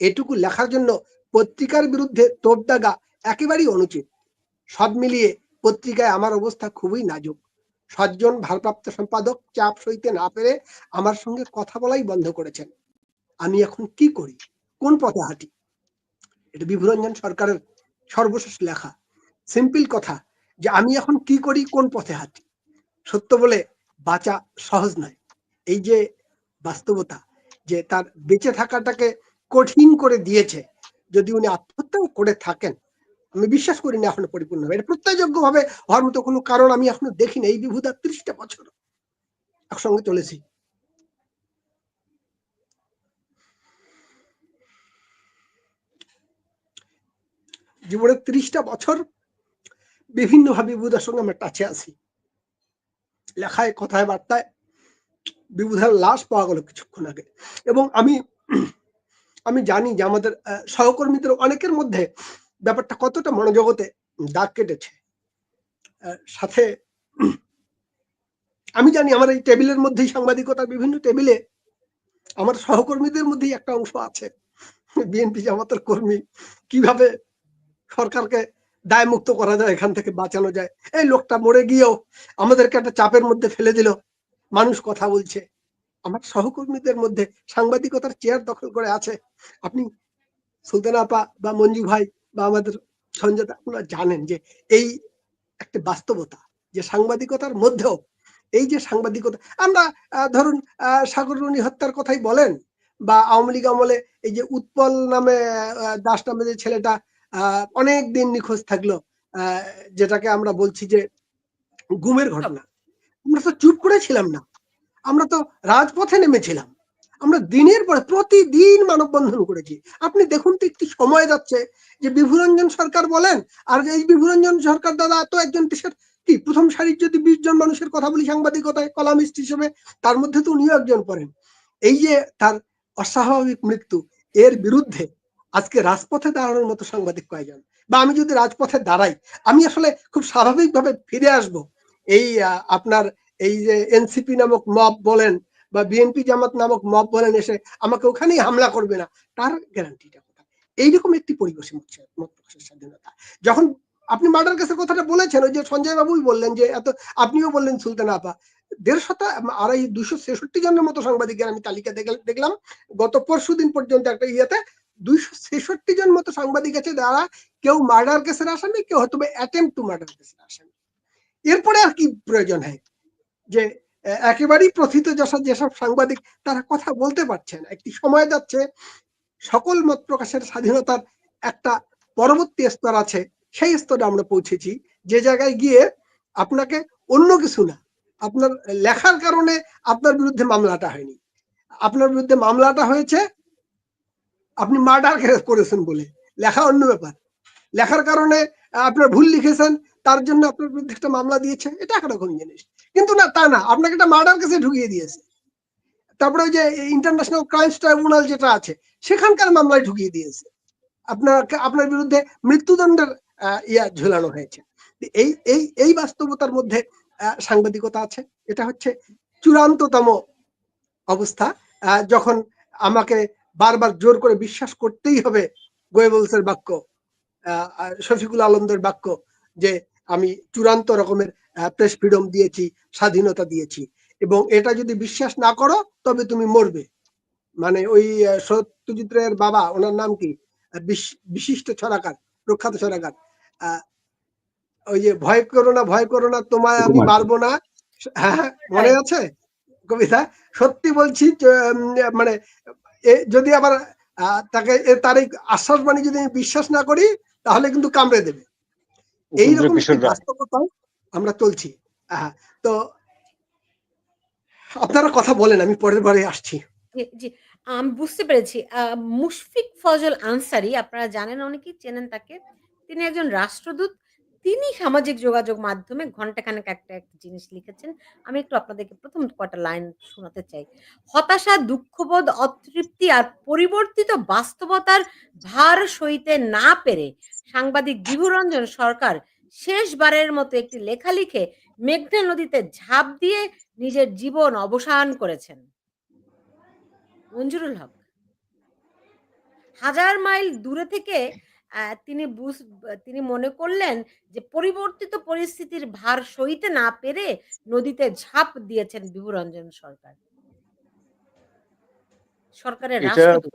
Speaker 4: এটুকু লেখার জন্য পত্রিকার বিরুদ্ধে তোপ দাগা একেবারেই অনুচিত। সব মিলিয়ে পত্রিকায় আমার অবস্থা খুবই নাজুক। 7 জন ভারপ্রাপ্ত সম্পাদক চাপ সইতে না পেরে আমার সঙ্গে কথা বলাই বন্ধ করেছেন। আমি এখন কি করি, কোন পথে হাঁটি? এটা বিভূরঞ্জন সরকারের সর্বশেষ লেখা। সিম্পল কথা, যে আমি এখন কি করি, কোন পথে হাঁটি। সত্য বলে বাঁচা সহজ নয়। এই যে বাস্তবতা, যে তার বেঁচে থাকাটাকে কঠিন করে দিয়েছে। যদি উনি আত্মহত্যাও করে থাকেন, আমি বিশ্বাস করি না এখনো পরিপূর্ণভাবে, এটা প্রত্যয়যোগ্য ভাবে হওয়ার মতো কোনো কারণ আমি এখনো দেখিনি। এই বিভূদা 30টা বছর একসঙ্গে চলেছি। জীবনের 30টা বছর বিভিন্ন ভাবে বিভূদার সঙ্গে আমরা টাচে আছি। লেখায় কথায় বার্তায় বিভূধার লাশ পাওয়া গেল কিছুক্ষণ আগে। এবং আমি জানি যে আমাদের সহকর্মীদের অনেকের মধ্যে ব্যাপারটা কতটা মনোজগতে দাগ কেটেছে। সাথে আমি জানি আমার এই টেবিলের মধ্যেই, সাংবাদিকতার বিভিন্ন টেবিলে আমার সহকর্মীদের মধ্যেই একটা অংশ আছে বিএনপি জামাতের কর্মী, কিভাবে সরকারকে দায় মুক্ত করা যায়, এখান থেকে বাঁচানো যায়। এই লোকটা মরে গিয়েও আমাদেরকে একটা চাপের মধ্যে ফেলে দিল, মানুষ কথা বলছে। আমার সহকর্মীদের মধ্যে সাংবাদিকতার চেয়ার দখল করে আছে। আপনি সুলতানা আপা বা মঞ্জু ভাই বা আমাদের সঞ্জয় দা, আপনারা জানেন যে এই একটা বাস্তবতা, যে সাংবাদিকতার মধ্যেও এই যে সাংবাদিকতা, আমরা ধরুন সাগররুনি হত্যার কথাই বলেন, বা আওয়ামী লীগ আমলে এই যে উৎপল নামে দাস নামে যে ছেলেটা অনেক দিন নিখোঁজ থাকলো, যেটাকে আমরা বলছি যে গুমের ঘটনা, আমরা তো চুপ করেছিলাম না, আমরা তো রাজপথে নেমেছিলাম, আমরা দিনের পরে প্রতিদিন মানববন্ধন করেছি। আপনি দেখুন তো একটি সময় যাচ্ছে যে বিভুরঞ্জন সরকার বলেন, আর এই বিভুরঞ্জন সরকার দাদা তো একজন দেশের কি প্রথম সারির, যদি 20 জন মানুষের কথা বলি সাংবাদিকতায় কলামিস্ট হিসেবে, তার মধ্যে তো উনিও একজন পড়েন। এই যে তার অস্বাভাবিক মৃত্যু, এর বিরুদ্ধে আজকে রাজপথে দাঁড়ানোর মতো সাংবাদিক কয়জন? বা আমি যদি রাজপথে দাঁড়াই, আমি আসলে খুব স্বাভাবিকভাবে ফিরে আসব এই আপনার এই যে এনসিপি নামক মব বলেন বা বিএনপি জামাত নামক মব বলেন, এসে আমাকে ওখানেই হামলা করবে না, তার গ্যারান্টিটা কোথায়? এইরকম একটি পরিবেশে মত প্রকাশের স্বাধীনতা। যখন আপনি মার্ডার কেসের কথাটা বলেছেন, ওই যে সঞ্জয় বাবুই বললেন যে এত, আপনিও বললেন সুলতানা আপা, 263 জনের মতো সাংবাদিকের আমি তালিকা দেখলাম গত পরশুদিন পর্যন্ত একটা ইয়েতে। 266 জন মতো সাংবাদিক আছে যারা কেউ মার্ডার কেসের আসামি, কেউ হয়তো অ্যাটেম্প টু মার্ডার কেসের আসামি। এরপরে আর কি প্রয়োজন হয় যে একেবারেই প্রথিত যেসব সাংবাদিক তারা কথা বলতে পারছেন। একটি সময় যাচ্ছে, সকল মত প্রকাশের স্বাধীনতার একটা পরবর্তী স্তর আছে, সেই স্তরে আমরা পৌঁছেছি, যে জায়গায় গিয়ে আপনাকে অন্য কিছু না, আপনার লেখার কারণে আপনার বিরুদ্ধে মামলাটা হয়নি, আপনার বিরুদ্ধে মামলাটা হয়েছে আপনি মার্ডার করেছেন বলে, লেখা অন্য ব্যাপার। লেখার কারণে আপনার ভুল লিখেছেন, তার জন্য আপনার বিরুদ্ধে একটা মামলা দিয়েছে, এটা একরকম জিনিস। কিন্তু না, তা না, আপনাকে একটা মার্ডার কেসে ঢুকিয়ে দিয়েছে। তারপরে ওই যে ইন্টারন্যাশনাল ক্রাইমস ট্রাইব্যুনাল যেটা আছে, সেখানকার মামলায় ঢুকিয়ে দিয়েছে, আপনার বিরুদ্ধে মৃত্যুদণ্ডের ঝুলানো হয়েছে। এই এই এই বাস্তবতার মধ্যে সাংবাদিকতা আছে। এটা হচ্ছে চূড়ান্ততম অবস্থা, যখন আমাকে বারবার জোর করে বিশ্বাস করতেই হবে গোয়েবলসের বাক্য, শফিকুল আলমদের বাক্য, যে আমি চূড়ান্ত রকমের প্রেস ফ্রিডম দিয়েছি, স্বাধীনতা দিয়েছি, এবং এটা যদি বিশ্বাস না করো তবে তুমি মরবে। মানে ওই সত্যজিৎ রায়ের বাবা, ওনার নাম কি, বিশিষ্ট ছড়াকার, প্রখ্যাত ছড়াকার, ওই যে ভয় করো না তোমায় আমি মারবো না, হ্যাঁ মনে আছে কবিতা? সত্যি বলছি, মানে যদি আবার তাকে তার এই আশ্বাস বাণী যদি আমি বিশ্বাস না করি, তাহলে কিন্তু কামড়ে দেবে। এইরকম একটি বাস্তবতায় আমরা চলছি। তো আপনারা কথা বলেন, আমি পরের বারে আসছি।
Speaker 1: জি, আমি বুঝতে পেরেছি। মুশফিক ফজল আনসারী, আপনারা জানেন, অনেকেই চেনেন তাকে। তিনি একজন রাষ্ট্রদূত। তিনি সামাজিক যোগাযোগ মাধ্যমে ঘন্টাখানেক একটা জিনিস লিখেছেন। আমি একটু আপনাদেরকে প্রথম কটা লাইন শোনাতে চাই। হতাশা, দুঃখবোধ, অতৃপ্তি আর পরিবর্তিত বাস্তবতার ভার সইতে না পেরে সাংবাদিক বিভুরঞ্জন সরকার শেষবারের মতো একটি লেখা লিখে মেঘনা নদীতে ঝাঁপ দিয়ে নিজের জীবন অবসান করেছেন। মঞ্জুরুল হক 1000 মাইল দূরে থেকে তিনি মনে করলেন যে পরিবর্তিত পরিস্থিতির ভার সইতে না পেরে নদীতে ঝাঁপ দিয়েছেন বিভুরঞ্জন সরকার। সরকারের
Speaker 2: এটা
Speaker 1: রাষ্ট্রদূত।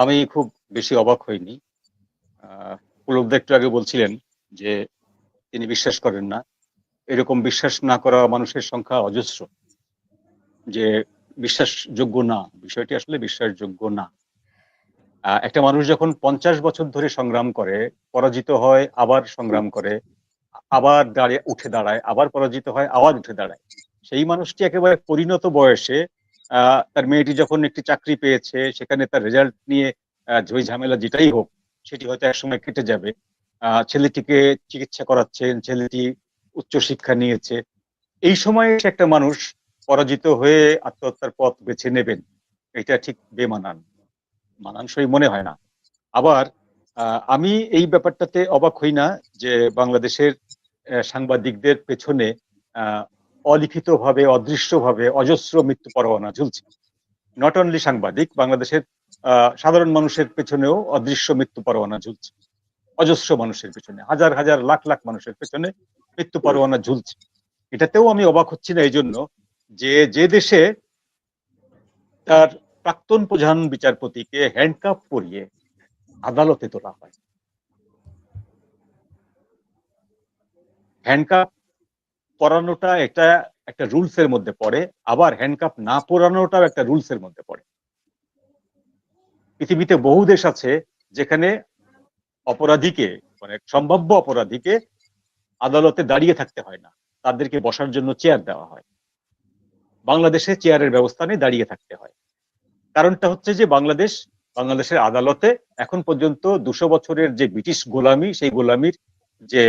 Speaker 2: আমি খুব বেশি অবাক হইনি। পুলকদা একটু আগে বলছিলেন যে তিনি বিশ্বাস করেন না, এরকম বিশ্বাস না করা মানুষের সংখ্যা অজস্র, যে বিশ্বাসযোগ্য না, বিষয়টি আসলে বিশ্বাসযোগ্য না। একটা মানুষ যখন 50 বছর ধরে সংগ্রাম করে, পরাজিত হয়, আবার সংগ্রাম করে, আবার উঠে দাঁড়ায়, আবার পরাজিত হয়, আবার উঠে দাঁড়ায়, সেই মানুষটি একেবারে পরিণত বয়সে তার মেয়েটি যখন একটি চাকরি পেয়েছে, সেখানে তার রেজাল্ট নিয়ে ঝই ঝামেলা যেটাই হোক, সেটি হয়তো একসময় কেটে যাবে। ছেলেটিকে চিকিৎসা করাচ্ছেন, ছেলেটি উচ্চশিক্ষা নিয়েছে, এই সময়ে এসে একটা মানুষ পরাজিত হয়ে আত্মহত্যার পথ বেছে নেবেন, এটা ঠিক মানানসই মনে হয় না। আবার আমি এই ব্যাপারটাতে অবাক হই না যে বাংলাদেশের সাংবাদিকদের পেছনে অলিখিতভাবে অদৃশ্যভাবে অজস্র মৃত্যু পরোয়ানা ঝুলছে। নট অনলি সাংবাদিক, বাংলাদেশের সাধারণ মানুষের পেছনেও অদৃশ্য মৃত্যু পরোয়ানা ঝুলছে। অজস্র মানুষের পেছনে, হাজার হাজার লাখ লাখ মানুষের পেছনে মৃত্যু পরোয়ানা ঝুলছে। এটাতেও আমি অবাক হচ্ছি না এই জন্য যে যে দেশে তার প্রাক্তন প্রধান বিচারপতিকে হ্যান্ডকাপ পরিয়ে আদালতে তোলা হয়, হ্যান্ডকাপ পরানোটা এটা একটা রুলস এর মধ্যে পড়ে, আবার হ্যান্ডকাপ না পরানোটাও একটা রুলস এর মধ্যে পড়ে। পৃথিবীতে বহু দেশ আছে যেখানে অপরাধীকে, মানে সম্ভাব্য অপরাধীকে আদালতে দাঁড়িয়ে থাকতে হয় না, তাদেরকে বসার জন্য চেয়ার দেওয়া হয়। বাংলাদেশে চেয়ারের ব্যবস্থা নেই, দাঁড়িয়ে থাকতে হয়। কারণটা হচ্ছে যে বাংলাদেশের আদালতে এখন পর্যন্ত 200 বছরের যে ব্রিটিশ গোলামি, সেই গোলামির যে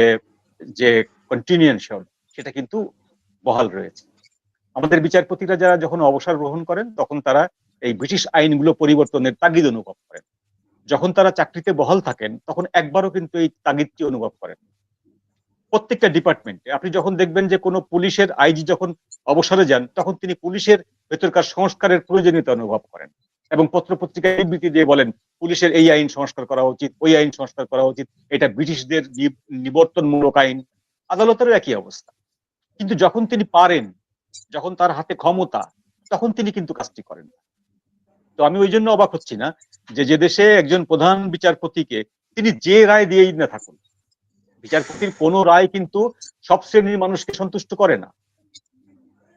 Speaker 2: যে কন্টিনিউশন সেটা কিন্তু বহাল রয়েছে। আমাদের বিচারপতিরা যারা যখন অবসর গ্রহণ করেন তখন তারা এই ব্রিটিশ আইনগুলো পরিবর্তনের তাগিদ অনুভব করেন। যখন তারা চাকরিতে বহাল থাকেন তখন একবারও কিন্তু এই তাগিদটি অনুভব করেন। প্রত্যেকটা ডিপার্টমেন্টে আপনি যখন দেখবেন যে কোনো পুলিশের আইজি যখন অবসরে যান তখন তিনি পুলিশের ভেতরকার সংস্কারের প্রয়োজনীয়তা অনুভব করেন এবং পত্রপত্রিকায় বিবৃতি দিয়ে বলেন পুলিশের এই আইন সংস্কার করা উচিত, ওই আইন সংস্কার করা উচিত, এটা ব্রিটিশদের নিবর্তনমূলক আইন। আদালতেরও একই অবস্থা। কিন্তু যখন তিনি পারেন, যখন তার হাতে ক্ষমতা, তখন তিনি কিন্তু কাজটি করেন না। তো আমি ওই জন্য অবাক হচ্ছি না যে দেশে একজন প্রধান বিচারপতিকে তিনি যে রায় দিয়েই না থাকুন, বিচারপতির কোন রায় কিন্তু সব শ্রেণীর মানুষকে সন্তুষ্ট করে না।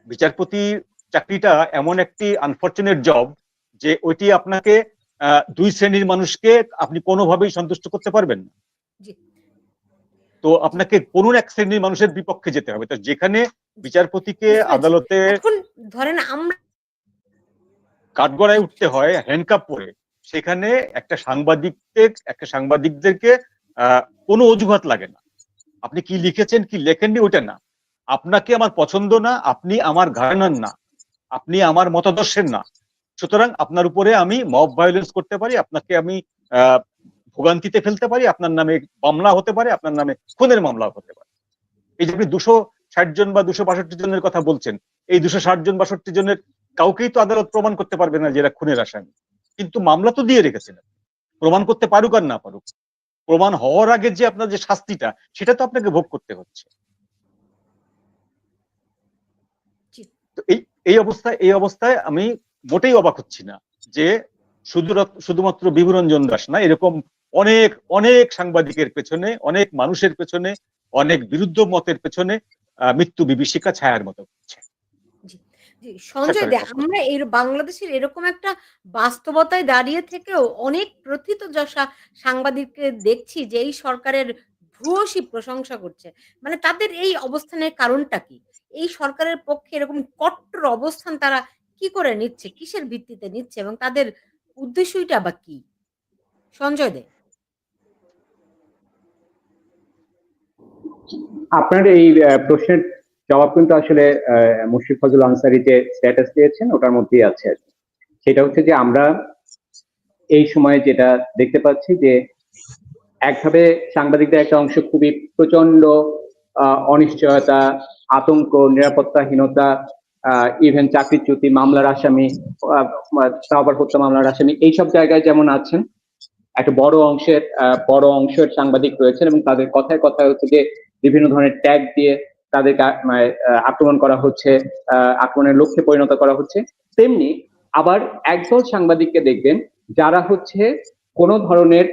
Speaker 2: বিচারপতির চাকরিটা এমন একটি আনফরচুনেট জব যে ওইটি আপনাকে দুই শ্রেণীর মানুষকে আপনি কোনোভাবেই সন্তুষ্ট করতে পারবেন না। তো আপনাকে কোন এক শ্রেণীর মানুষের বিপক্ষে যেতে হবে। তো যেখানে বিচারপতিকে আদালতে
Speaker 1: এখন ধরেন আমরা
Speaker 2: কাঠগড়ায় উঠতে হয় হ্যান্ডকাপ পরে, সেখানে একটা সাংবাদিকদেরকে কোনো অজুহাত লাগে না। আপনি কি লিখেছেন কি লেখেননি ওটা না, আপনাকে আমার পছন্দ না, আপনি আমার ঘরানার না, আপনি আমার মতাদর্শের না, সুতরাং আপনার উপরে আমি মব ভায়োলেন্স করতে পারি, আপনাকে আমি ভোগান্তিতে ফেলতে পারি, আপনার নামে মামলা হতে পারে, আপনার নামে খুনের মামলা হতে পারে। এই যে আপনি 260 জন বা 262 জনের কথা বলছেন, এই 260 জন 62 জনের কাউকেই তো আদালত প্রমাণ করতে পারবে না যে এরা খুনের আসামি, কিন্তু মামলা তো দিয়ে রেখেছেন। প্রমাণ করতে পারুক আর না পারুক, প্রমাণ হওয়ার আগে যে আপনার যে শাস্তিটা সেটা তো আপনাকে ভোগ করতে হচ্ছে। তো এই অবস্থায় আমি মোটেই অবাক হচ্ছি না যে শুধুমাত্র বিভূরঞ্জন দাস না, এরকম অনেক অনেক সাংবাদিকের পেছনে, অনেক মানুষের পেছনে, অনেক বিরুদ্ধ মতের পেছনে মৃত্যু বিভীষিকা ছায়ার মতো হচ্ছে।
Speaker 1: সঞ্জয় দে, আমরা বাংলাদেশের এরকম একটা বাস্তবতায় দাঁড়িয়ে থেকেও অনেক প্রথিতযশা সাংবাদিককে দেখছি যে এই সরকারের ভূয়সী প্রশংসা করছে। মানে তাদের এই অবস্থানের কারণটা কি? এই সরকারের পক্ষে এরকম কট্টর অবস্থান তারা কি করে নিচ্ছে, কিসের ভিত্তিতে নিচ্ছে এবং তাদের উদ্দেশ্যটা বা কি? সঞ্জয় দে,
Speaker 5: আপনার এই প্রশ্নের জবাব কিন্তু আসলে মুশফিক ফজল আনসারী যে স্ট্যাটাস দিয়েছেন ওটার মধ্যেই আছে। সেটা হচ্ছে যে আমরা এই সময়ে যেটা দেখতে পাচ্ছি যে একভাবে সাংবাদিকদের একটা অংশ খুবই প্রচন্ড অনিশ্চয়তা, আতঙ্ক, নিরাপত্তাহীনতা, ইভেন চাকরিচ্যুতি, মামলার আসামি, সাইবার হত্যা মামলার আসামি, এইসব জায়গায় যেমন আছেন একটা বড় অংশের সাংবাদিক রয়েছেন এবং তাদের কথায় কথায় হচ্ছে যে বিভিন্ন ধরনের ট্যাগ দিয়ে তাদেরকে আক্রমণ করা হচ্ছে, আক্রমণের লক্ষ্যে পরিণত করা হচ্ছে। তেমনি আবার একদল সাংবাদিককে দেখবেন যারা হচ্ছে কোনো ধরনের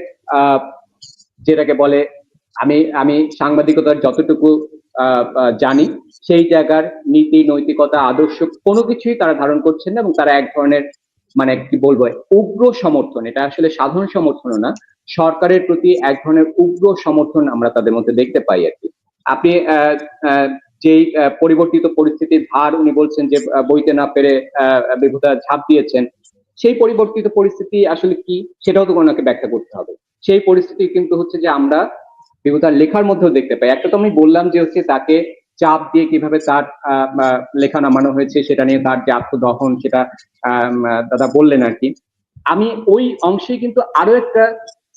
Speaker 5: যেটাকে বলে আমি সাংবাদিকতার যতটুকু জানি সেই জায়গার নীতি, নৈতিকতা, আদর্শ কোনো কিছুই তারা ধারণ করছেন না এবং তারা এক ধরনের মানে কি বলবো উগ্র সমর্থন, এটা আসলে সাধারণ সমর্থন না, সরকারের প্রতি এক ধরনের উগ্র সমর্থন আমরা তাদের মধ্যে দেখতে পাই আর কি। আপনি যে পরিবর্তিত পরিস্থিতির ভার উনি বলছেন যে বইতে না পেরে বিভূতা ঝাঁপ দিয়েছেন, সেই পরিবর্তিত পরিস্থিতি আসলে কি সেটাও তো ওনাকে ব্যাখ্যা করতে হবে। সেই পরিস্থিতি কিন্তু হচ্ছে যে আমরা বিভূতার লেখার মধ্যেও দেখতে পাই। একটা তো আমি বললাম যে হচ্ছে তাকে চাপ দিয়ে কিভাবে তার লেখা নামানো হয়েছে সেটা নিয়ে তার যে আত্মদহন সেটা দাদা বললেন আর কি। আমি ওই অংশে কিন্তু আরো একটা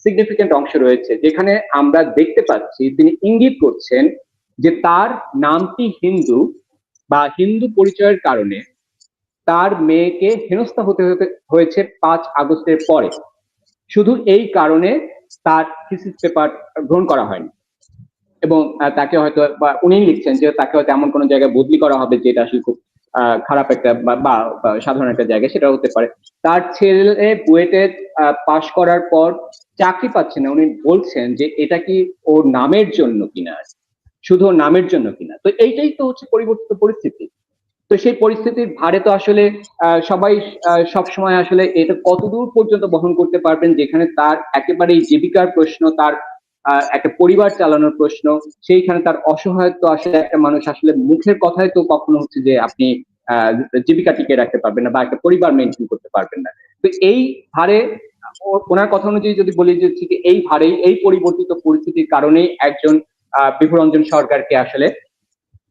Speaker 5: সিগনিফিকেন্ট অংশ রয়েছে যেখানে আমরা দেখতে পাচ্ছি তিনি ইঙ্গিত করছেন যে তার নামটি হিন্দু বা হিন্দু পরিচয়ের কারণে তার মেয়েকে হেনস্থা হতে হয়েছে 5 আগস্টের পরে, শুধু এই কারণে তার থিসিস পেপার গ্রহণ করা হয়নি। এবং তাকে হয়তো উনি লিখছেন যে তাকে হয়তো এমন কোনো জায়গায় বদলি করা হবে যেটা আসলে খুব খারাপ একটা বা সাধারণ একটা জায়গা, সেটা হতে পারে। তার ছেলে বুয়েটে পাশ করার পর চাকরি পাচ্ছে না, উনি বলছেন যে এটা কি ওর নামের জন্য কিনা, শুধু ওর নামের জন্য কিনা। তো এইটাই তো হচ্ছে পরিবর্তিত পরিস্থিতি। তো সেই পরিস্থিতির ভারে তো আসলে সবাই সবসময় আসলে এটা কতদূর পর্যন্ত বহন করতে পারবেন, যেখানে তার একেবারেই জীবিকার প্রশ্ন, তার একটা পরিবার চালানোর প্রশ্ন, সেইখানে তার অসহায়ত্ব। আসলে একটা মানুষ আসলে মুখের কথায় তো কখনো হচ্ছে যে আপনি জীবিকা টিকে রাখতে পারবেন না বা একটা পরিবার মেনটেন করতে পারবেন না। তো এই ভারে ওনার কথা অনুযায়ী যদি বলি যে ঠিক এই ভারেই, এই পরিবর্তিত পরিস্থিতির কারণেই একজন বিভুরঞ্জন সরকারকে আসলে,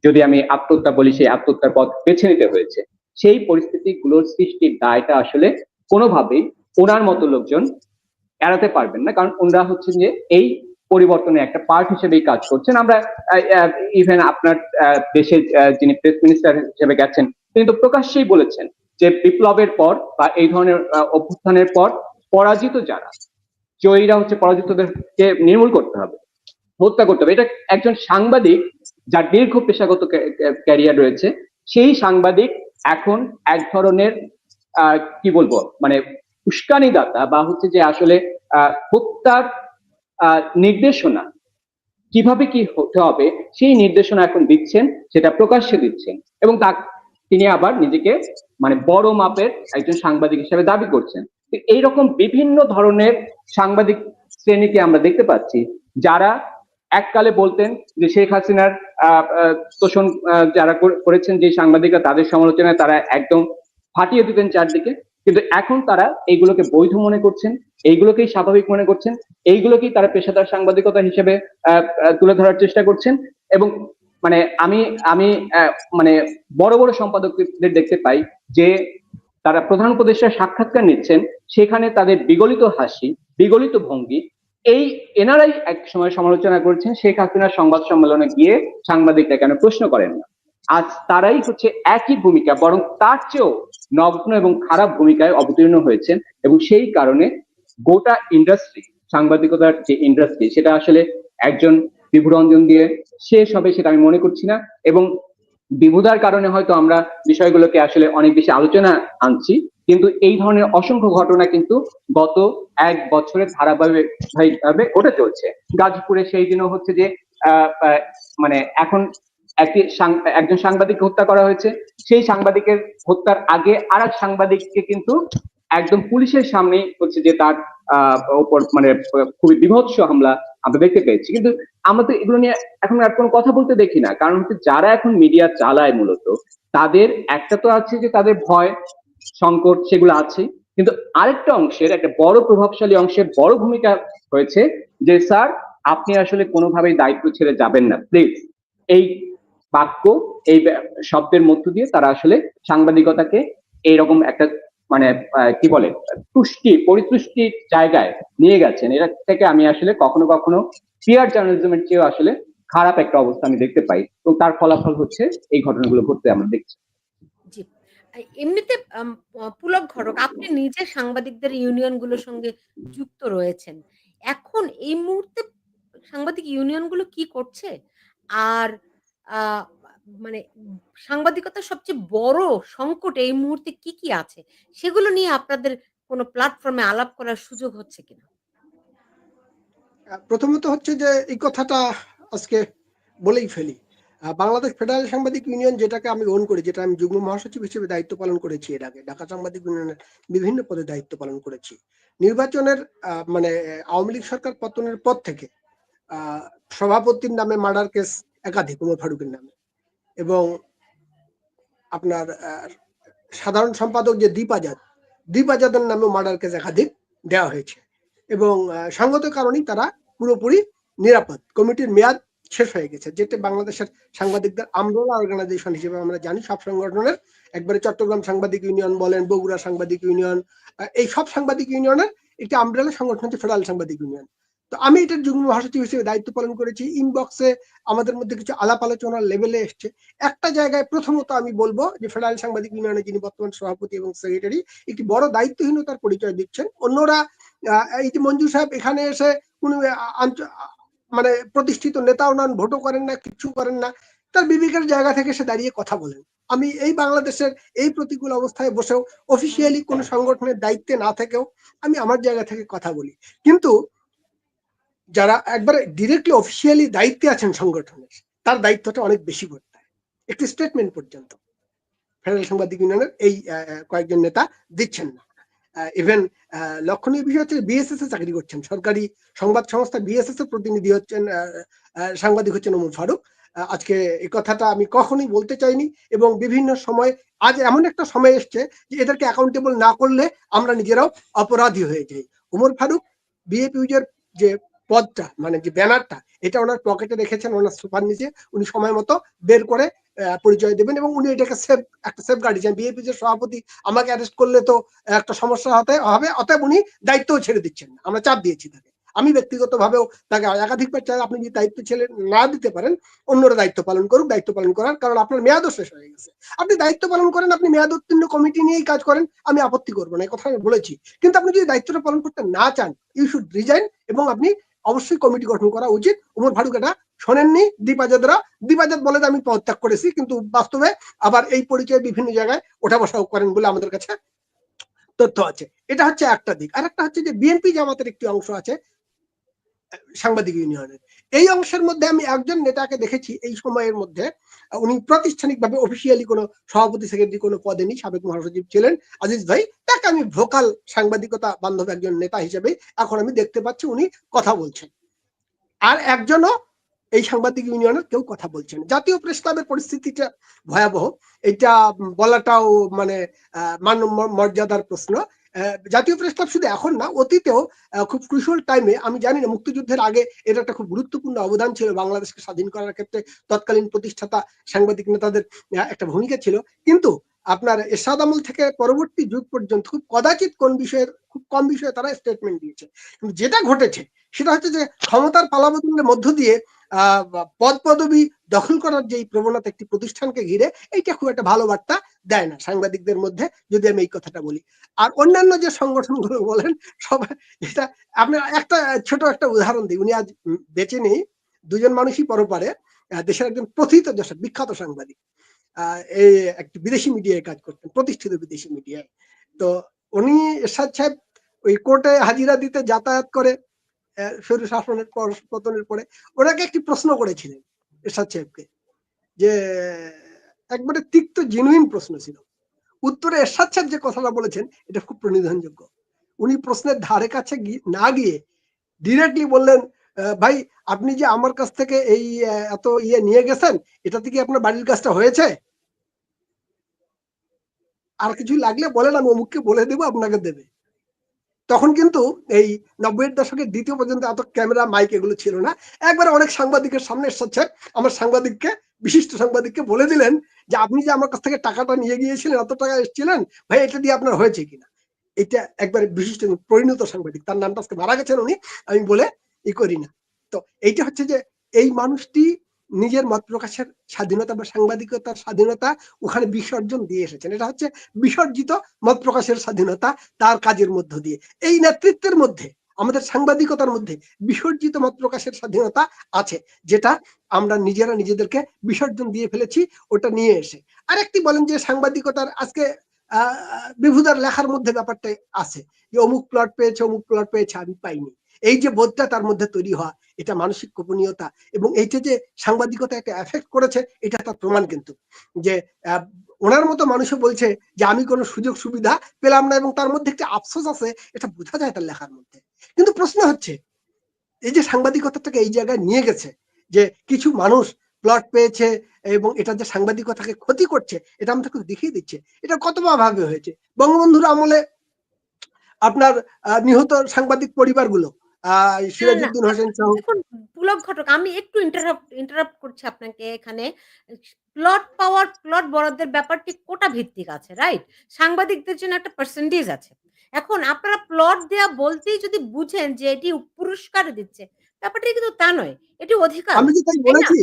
Speaker 5: যদি আমি আত্মহত্যা বলি, সেই আত্মহত্যার পথ বেছে নিতে হয়েছে। সেই পরিস্থিতিগুলোর সৃষ্টির দায়টা আসলে কোনোভাবেই ওনার মতো লোকজন এড়াতে পারবেন না, কারণ ওনারা হচ্ছে যে এই পরিবর্তনের একটা পার্ট হিসেবেই কাজ করছেন। আমরা ইভেন আপনার দেশের যিনি প্রেস মিনিস্টার হিসেবে গেছেন, তিনি তো প্রকাশ্যেই বলেছেন যে বিপ্লবের পর বা এই ধরনের অভ্যুত্থানের পর পরাজিত যারা, জয়ীরা হচ্ছে পরাজিতদেরকে নির্মূল করতে হবে, হত্যা করতে হবে। এটা একজন সাংবাদিক যার দীর্ঘ পেশাগত ক্যারিয়ার রয়েছে, সেই সাংবাদিক এখন এক ধরনের কি বলবো মানে উস্কানিদাতা বা হচ্ছে যে আসলে হত্যার নির্দেশনা কিভাবে কি হতে হবে সেই নির্দেশনা এখন দিচ্ছেন, সেটা প্রকাশ্যে দিচ্ছেন। এবং তিনি আবার নিজেকে মানে বড় মাপের একজন সাংবাদিক হিসেবে দাবি করছেন। এইরকম বিভিন্ন ধরনের সাংবাদিক শ্রেণীকে আমরা দেখতে পাচ্ছি, যারা এককালে বলতেন যে শেখ হাসিনার তোষণ যারা করেছেন, যে সাংবাদিকরা তাদের সমালোচনায় তারা একদম ফাটিয়ে দিতেন চারদিকে, কিন্তু এখন তারা এইগুলোকে বৈধ মনে করছেন, এইগুলোকেই স্বাভাবিক মনে করছেন, এইগুলোকেই তারা পেশাদার সাংবাদিকতা হিসেবে তুলে ধরার চেষ্টা করছেন। এবং মানে আমি আমি মানে বড় বড় সম্পাদকদের দেখতে পাই যে তারা প্রধান উপদেষ্টার সাক্ষাৎকার নিচ্ছেন, সেখানে তাদের বিগলিত হাসি, বিগলিত ভঙ্গি, এই এনারাই এক সময় সমালোচনা করেছেন শেখ হাসিনার সংবাদ সম্মেলনে গিয়ে সাংবাদিকরা কেন প্রশ্ন করেন না। আজ তারাই হচ্ছে একই ভূমিকা, বরং তার চেয়েও নগ্ন এবং খারাপ ভূমিকায় অবতীর্ণ হয়েছেন। এবং সেই কারণে গোটা ইন্ডাস্ট্রি, সাংবাদিকতার যে ইন্ডাস্ট্রি, সেটা আসলে একজন বিভুরঞ্জন দিয়ে শেষ হবে সেটা আমি মনে করছি না। এবং বিভুদার কারণে হয়তো আমরা বিষয়গুলোকে আসলে অনেক বেশি আলোচনা আনছি, কিন্তু এই ধরনের অসংখ্য ঘটনা কিন্তু গত 1 বছরে ধারাবাহিকভাবে ঘটে চলছে। গাজীপুরে সেই দিনও হচ্ছে যে মানে এখন একজন সাংবাদিককে হত্যা করা হয়েছে, সেই সাংবাদিকের হত্যার আগে আর এক সাংবাদিককে কিন্তু একদম পুলিশের সামনেই হচ্ছে যে তার উপর মানে খুবই বীভৎস হামলা আমরা দেখতে পেয়েছি। কিন্তু আমরা তো এগুলো নিয়ে এখন আর কোনো কথা বলতে দেখি না, কারণ হচ্ছে যারা এখন মিডিয়া চালায় মূলত তাদের একটা তো আছে যে তাদের ভয় সংকট, সেগুলো আছে, কিন্তু আরেকটা অংশের, একটা বড় প্রভাবশালী অংশের বড় ভূমিকা হয়েছে যে স্যার আপনি আসলে কোনোভাবেই দায়িত্ব ছেড়ে যাবেন না প্লিজ। এই বাক্য, এই শব্দের মধ্য দিয়ে তারা আসলে সাংবাদিকতাকে এইরকম একটা মানে কি বলে পরিতুষ্টির জায়গায় নিয়ে গেছেন। এটা থেকে আমি আসলে কখনো কখনো পিআর জার্নালিজমের চেয়েও আসলে খারাপ একটা অবস্থা আমি দেখতে পাই, এবং তার ফলাফল হচ্ছে এই ঘটনাগুলো ঘটতে আমরা দেখছি।
Speaker 1: জি। এমনিতে পুলক ঘটক, আপনি নিজে সাংবাদিকদের ইউনিয়নগুলোর সঙ্গে যুক্ত রয়েছেন। এখন এই মুহূর্তে সাংবাদিক ইউনিয়নগুলো কি করছে? আর মানে সাংবাদিকতার সবচেয়ে বড় সংকট এই মুহূর্তে কি আছে? সেগুলো নিয়ে আপনাদের কোনো প্ল্যাটফর্মে আলাপ করার সুযোগ হচ্ছে কিনা?
Speaker 4: প্রথমত হচ্ছে যে এই কথাটা আজকে বলেই ফেলি। বাংলাদেশ ফেডারেল সাংবাদিক ইউনিয়ন, যেটাকে আমি ওন করি, যেটা আমি যুগ্ম মহাসচিব হিসেবে দায়িত্ব পালন করেছি, এর আগে ঢাকা সাংবাদিক ইউনিয়নের বিভিন্ন পদে দায়িত্ব পালন করেছি। নির্বাচনের মানে আওয়ামী লীগ সরকার পতনের পর থেকে সভাপতির নামে মার্ডার কেস একাধিক, উমর ফারুকের নামে, এবং আপনার সাধারণ সম্পাদক যে দীপ আজাদের নামেও মার্ডার কেস একাধিক দেওয়া হয়েছে। এবং সঙ্গত কারণেই তারা পুরোপুরি নিরাপদ, কমিটির মেয়াদ শেষ হয়ে গেছে, যেটা বাংলাদেশের সাংবাদিকদের আমব্রেলা অর্গানাইজেশন হিসেবে আমরা জানি। সব সংগঠনের একবারে চট্টগ্রাম সাংবাদিক ইউনিয়ন বলেন, বগুড়া সাংবাদিক ইউনিয়ন, এই সব সাংবাদিক ইউনিয়নের একটি আমব্রেলা সংগঠন হচ্ছে ফেডারেল সাংবাদিক ইউনিয়ন। তো আমি এটার যুগ্ম মহাসচিব হিসেবে দায়িত্ব পালন করেছি। ইনবক্সে আমাদের মধ্যে কিছু আলাপ আলোচনার লেভেলে এসছে। একটা জায়গায় প্রথমত আমি বলবো যে ফেডারেল সাংবাদিক ইউনিয়নের যিনি বর্তমান সভাপতি এবং সেক্রেটারি একটি বড় দায়িত্বহীনতার পরিচয় দিচ্ছেন। অন্যরা এই যে মঞ্জু সাহেব এখানে এসে কোনো মানে প্রতিষ্ঠিত নেতাও নন, ভোটও করেন না, কিছু করেন না, তার বিবেকের জায়গা থেকে সে দাঁড়িয়ে কথা বলেন। আমি এই বাংলাদেশের এই প্রতিকূল অবস্থায় বসেও অফিসিয়ালি কোনো সংগঠনের দায়িত্বে না থেকেও আমি আমার জায়গা থেকে কথা বলি। কিন্তু যারা একবারে ডিরেক্টলি অফিসিয়ালি দায়িত্বে আছেন সংগঠনের, তার দায়িত্বটা অনেক বেশি করতে হয়। একটি স্টেটমেন্ট পর্যন্ত ফেডারেল সাংবাদিক ইউনিয়নের এই কয়েকজন নেতা দিচ্ছেন না। ইভেন লক্ষণীয় বিষয় হচ্ছে বিএসএস এ চাকরি করছেন, সরকারি সংবাদ সংস্থা বিএসএস এর প্রতিনিধি হচ্ছেন, সাংবাদিক হচ্ছেন ওমর ফারুক। আজকে এই কথাটা আমি কখনোই বলতে চাইনি, এবং বিভিন্ন সময় আজ এমন একটা সময় এসছে যে এদেরকে অ্যাকাউন্টেবল না করলে আমরা নিজেরাও অপরাধী হয়ে যাই। ওমর ফারুক বিএপিউজের যে পদটা, মানে যে ব্যানারটা, এটা ওনার পকেটে রেখেছেন, ওনার সোফার নিচে। উনি সময় মতো বের করে পরিচয় দেবেন, এবং উনি এটাকে একটা সেফ গার্ড দিচ্ছেন। বিএপি যে সভাপতি আমাকে অ্যারেস্ট করলে তো একটা সমস্যা হবে, অতএব উনি দায়িত্বও ছেড়ে দিচ্ছেন না। আমরা চাপ দিয়েছি তাকে, আমি ব্যক্তিগতভাবেও তাকে একাধিকবার চাই আপনি যদি দায়িত্ব ছেড়ে না দিতে পারেন, অন্যরা দায়িত্ব পালন করুক। দায়িত্ব পালন করার কারণ আপনার মেয়াদও শেষ হয়ে গেছে, আপনি দায়িত্ব পালন করেন, আপনি মেয়াদ উত্তীর্ণ কমিটি নিয়েই কাজ করেন, আমি আপত্তি করবো না, এই কথা আমি বলেছি। কিন্তু আপনি যদি দায়িত্বটা পালন করতে না চান, ইউ শুড রিজাইন, এবং আপনি অবশ্যই কমিটি গঠন করা উচিত। ওমর ফারুক এটা শোনেননি। দীপাজাদ বলে আমি পদত্যাগ করেছি, কিন্তু বাস্তবে আবার এই পরিচয়ে বিভিন্ন জায়গায় ওঠা বসাও করেন বলে আমাদের কাছে তথ্য আছে। এটা হচ্ছে একটা দিক। আর একটা হচ্ছে যে বিএনপি জামাতের একটি অংশ আছে সাংবাদিক ইউনিয়নের। এই অংশের মধ্যে আমি একজন নেতাকে দেখেছি এই সময়ের মধ্যে, উনি প্রাতিষ্ঠানিকভাবে অফিসিয়ালি কোনো সভাপতি সেক্রেটারি কোনো পদে নেই, সাবেক মহাসচিব ছিলেন আজিজ ভাই। তাকে আমি ভোকাল সাংবাদিকতা বান্ধব একজন নেতা হিসেবে এখন আমি দেখতে পাচ্ছি উনি কথা বলছেন। আর একজনও এই সাংবাদিক ইউনিয়নের কেউ কথা বলছেন। জাতীয় প্রেস ক্লাবের পরিস্থিতিটা ভয়াবহ, এটা বলাটাও মানে মান মর্যাদার প্রশ্ন। জাতীয় প্রেস ক্লাব শুধু এখন না, অতীতেও খুব ক্রুশাল টাইমে, আমি জানি না মুক্তিযুদ্ধের আগে এর একটা খুব গুরুত্বপূর্ণ অবদান ছিল, বাংলাদেশকে স্বাধীন করার ক্ষেত্রে তৎকালীন প্রতিষ্ঠাতা সাংবাদিক নেতাদের একটা ভূমিকা ছিল। কিন্তু আপনার এরশাদ আমল থেকে পরবর্তী যুগ পর্যন্ত খুব কদাচিৎ খুব কম বিষয়ে তারা স্টেটমেন্ট দিয়েছে। কিন্তু যেটা ঘটেছে সেটা হচ্ছে যে ক্ষমতার পালাবদলের মধ্য দিয়ে পদ পদবি দখল করার যে প্রবণতা একটি প্রতিষ্ঠানকে ঘিরে, এইটা খুব একটা ভালো বার্তা দেয় না সাংবাদিকদের মধ্যে, যদি আমি এই কথাটা বলি। আর অন্যান্য যে সংগঠনগুলো বলেন, সবাই এটা আপনার ছোট একটা উদাহরণ দিই। উনি আজ বেঁচে নেই, দুজন মানুষই পরপারে, দেশের একজন প্রথিত দেশের বিখ্যাত সাংবাদিক, এই একটি বিদেশি মিডিয়ায় কাজ করতেন, প্রতিষ্ঠিত বিদেশি মিডিয়ায়। তো উনি এরশাদ সাহেব ওই কোর্টে হাজিরা দিতে যাতায়াত করে স্বৈর শাসনের পতনের পরে, ওনাকে একটি প্রশ্ন করেছিলেন এরশাদ সাহেবকে, যে একবারে তিক্ত জেনুইন প্রশ্ন ছিল। উত্তরে এরশাদ সাহেব যে কথাটা বলেছেন এটা খুব প্রণিধানযোগ্য। উনি প্রশ্নের ধারে কাছে না গিয়ে ডিরেক্টলি বললেন, ভাই আপনি যে আমার কাছ থেকে এই এত নিয়ে গেছেন, এটা থেকে আপনার বাড়ির কাজটা হয়েছে? আর কিছু লাগলে বলেন, আমি অমুককে বলে দেবো, আপনাকে দেবে। তখন কিন্তু এই 90-এর দশকের দ্বিতীয় পর্যন্ত এত ক্যামেরা মাইক এগুলো ছিল না। একবারে অনেক সাংবাদিকের সামনে এসেছে, আমার বিশিষ্ট সাংবাদিককে বলে দিলেন যে আপনি যে আমার কাছ থেকে টাকাটা নিয়ে গিয়েছিলেন, এত টাকা এসেছিলেন, ভাই এটা দিয়ে আপনার হয়েছে কিনা। এটা একবারে বিশিষ্ট পরিণত সাংবাদিক, তার নামটা আজকে মারা গেছেন উনি, আমি বলে করি না। তো এইটা হচ্ছে যে এই মানুষটি নিজের মত প্রকাশের স্বাধীনতা বা সাংবাদিকতার স্বাধীনতা ওখানে বিসর্জন দিয়ে এসেছেন। এটা হচ্ছে বিসর্জিত মত প্রকাশের স্বাধীনতা তার কাজের মধ্য দিয়ে। এই নেতৃত্বের মধ্যে, আমাদের সাংবাদিকতার মধ্যে বিসর্জিত মত প্রকাশের স্বাধীনতা আছে, যেটা আমরা নিজেরা নিজেদেরকে বিসর্জন দিয়ে ফেলেছি ওটা নিয়ে এসে। আরেকটি বলেন যে সাংবাদিকতার আজকে বিভুদার লেখার মধ্যে ব্যাপারটা আছে যে অমুক প্লট পেয়েছে আমি পাইনি। এই যে বোধটা তার মধ্যে তৈরি হওয়া, এটা মানসিক গোপনীয়তা, এবং এইটা যে সাংবাদিকতা একটা এফেক্ট করেছে, এটা তার প্রমাণ। কিন্তু যে ওনার মতো মানুষও বলছে যে আমি কোনো সুযোগ সুবিধা পেলাম না, এবং তার মধ্যে একটা আফসোস আছে, এটা বোঝা যায় তার লেখার মধ্যে। কিন্তু প্রশ্ন হচ্ছে এই যে সাংবাদিকতাটাকে এই জায়গায় নিয়ে গেছে, যে কিছু মানুষ প্লট পেয়েছে এবং এটা যে সাংবাদিকতাকে ক্ষতি করছে, এটা আমাদেরকে দেখিয়ে দিচ্ছে এটা কতভাবে হয়েছে। বঙ্গবন্ধুর আমলে আপনার নিহত সাংবাদিক পরিবারগুলো
Speaker 1: না,
Speaker 4: সিরাজউদ্দিন হোসেন সহ।
Speaker 1: দেখুন পুলক ঘটক, আমি একটু ইন্টারাপ্ট করছি আপনাকে এখানে। প্লট বরাদ্দের ব্যাপারটি কোটা ভিত্তিক আছে, রাইট? সাংবাদিকদের জন্য একটা পার্সেন্টেজ আছে। এখন আপনারা প্লট দেয়া বলতেই যদি বুঝেন যে এটি পুরস্কার দিচ্ছে, ব্যাপারটা কিন্তু তা নয়। এটি অধিকার,
Speaker 4: আমি কি তাই
Speaker 1: তাই না?
Speaker 4: বলেছি?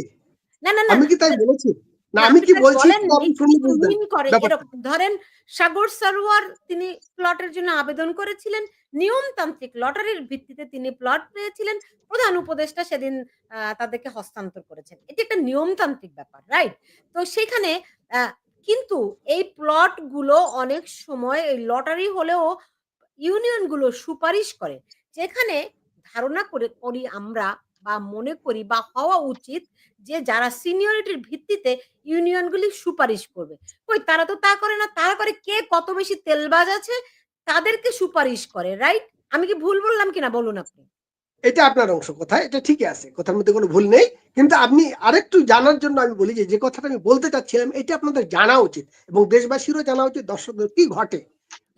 Speaker 1: না, না, না,
Speaker 4: আমি
Speaker 1: না,
Speaker 4: কি তাই বলেছি? না, আমি
Speaker 1: আপনি
Speaker 4: কি
Speaker 1: তাই
Speaker 4: বলছি সেটা
Speaker 1: বলেননি,
Speaker 4: আপনি শুনলে
Speaker 1: কিন্তু
Speaker 4: বুঝবেন
Speaker 1: মিন করে
Speaker 4: ব্যাপারটা।
Speaker 1: এরকম। ধরেন সাগর সারোয়ার তিনি প্লটের জন্য আবেদন করেছিলেন। নিয়মতান্ত্রিক লটারির ভিত্তিতে তিনি প্লট পেয়েছিলেন। প্রধান উপদেষ্টা সেদিন তাদেরকে হস্তান্তর করেছেন। এটি একটা নিয়মতান্ত্রিক ব্যাপার, রাইট? তো সেখানে আ কিন্তু এই প্লট গুলো অনেক সময় এই লটারি হলেও ইউনিয়ন গুলো সুপারিশ করে। যেখানে ধারণা করি আমরা বা মনে করি বা হওয়া উচিত যে যারা সিনিয়রিটির ভিত্তিতে ইউনিয়নগুলি সুপারিশ করবে। কই তারা তো তা করে না। তারা করে কে কত বেশি তেলবাজ আছে তাদেরকে সুপারিশ করে, রাইট? আমি কি ভুল বললাম কিনা বলুন আপনি?
Speaker 4: এটা আপনার অংশ কথা, এটা ঠিকই আছে, কথার মধ্যে কোনো ভুল নেই। কিন্তু আপনি আরেকটু জানার জন্য আমি বলি যে কথাটা আমি বলতে চাচ্ছিলাম এটা আপনাদের জানা উচিত এবং দেশবাসীরও জানা উচিত দর্শকদের কি ঘটে।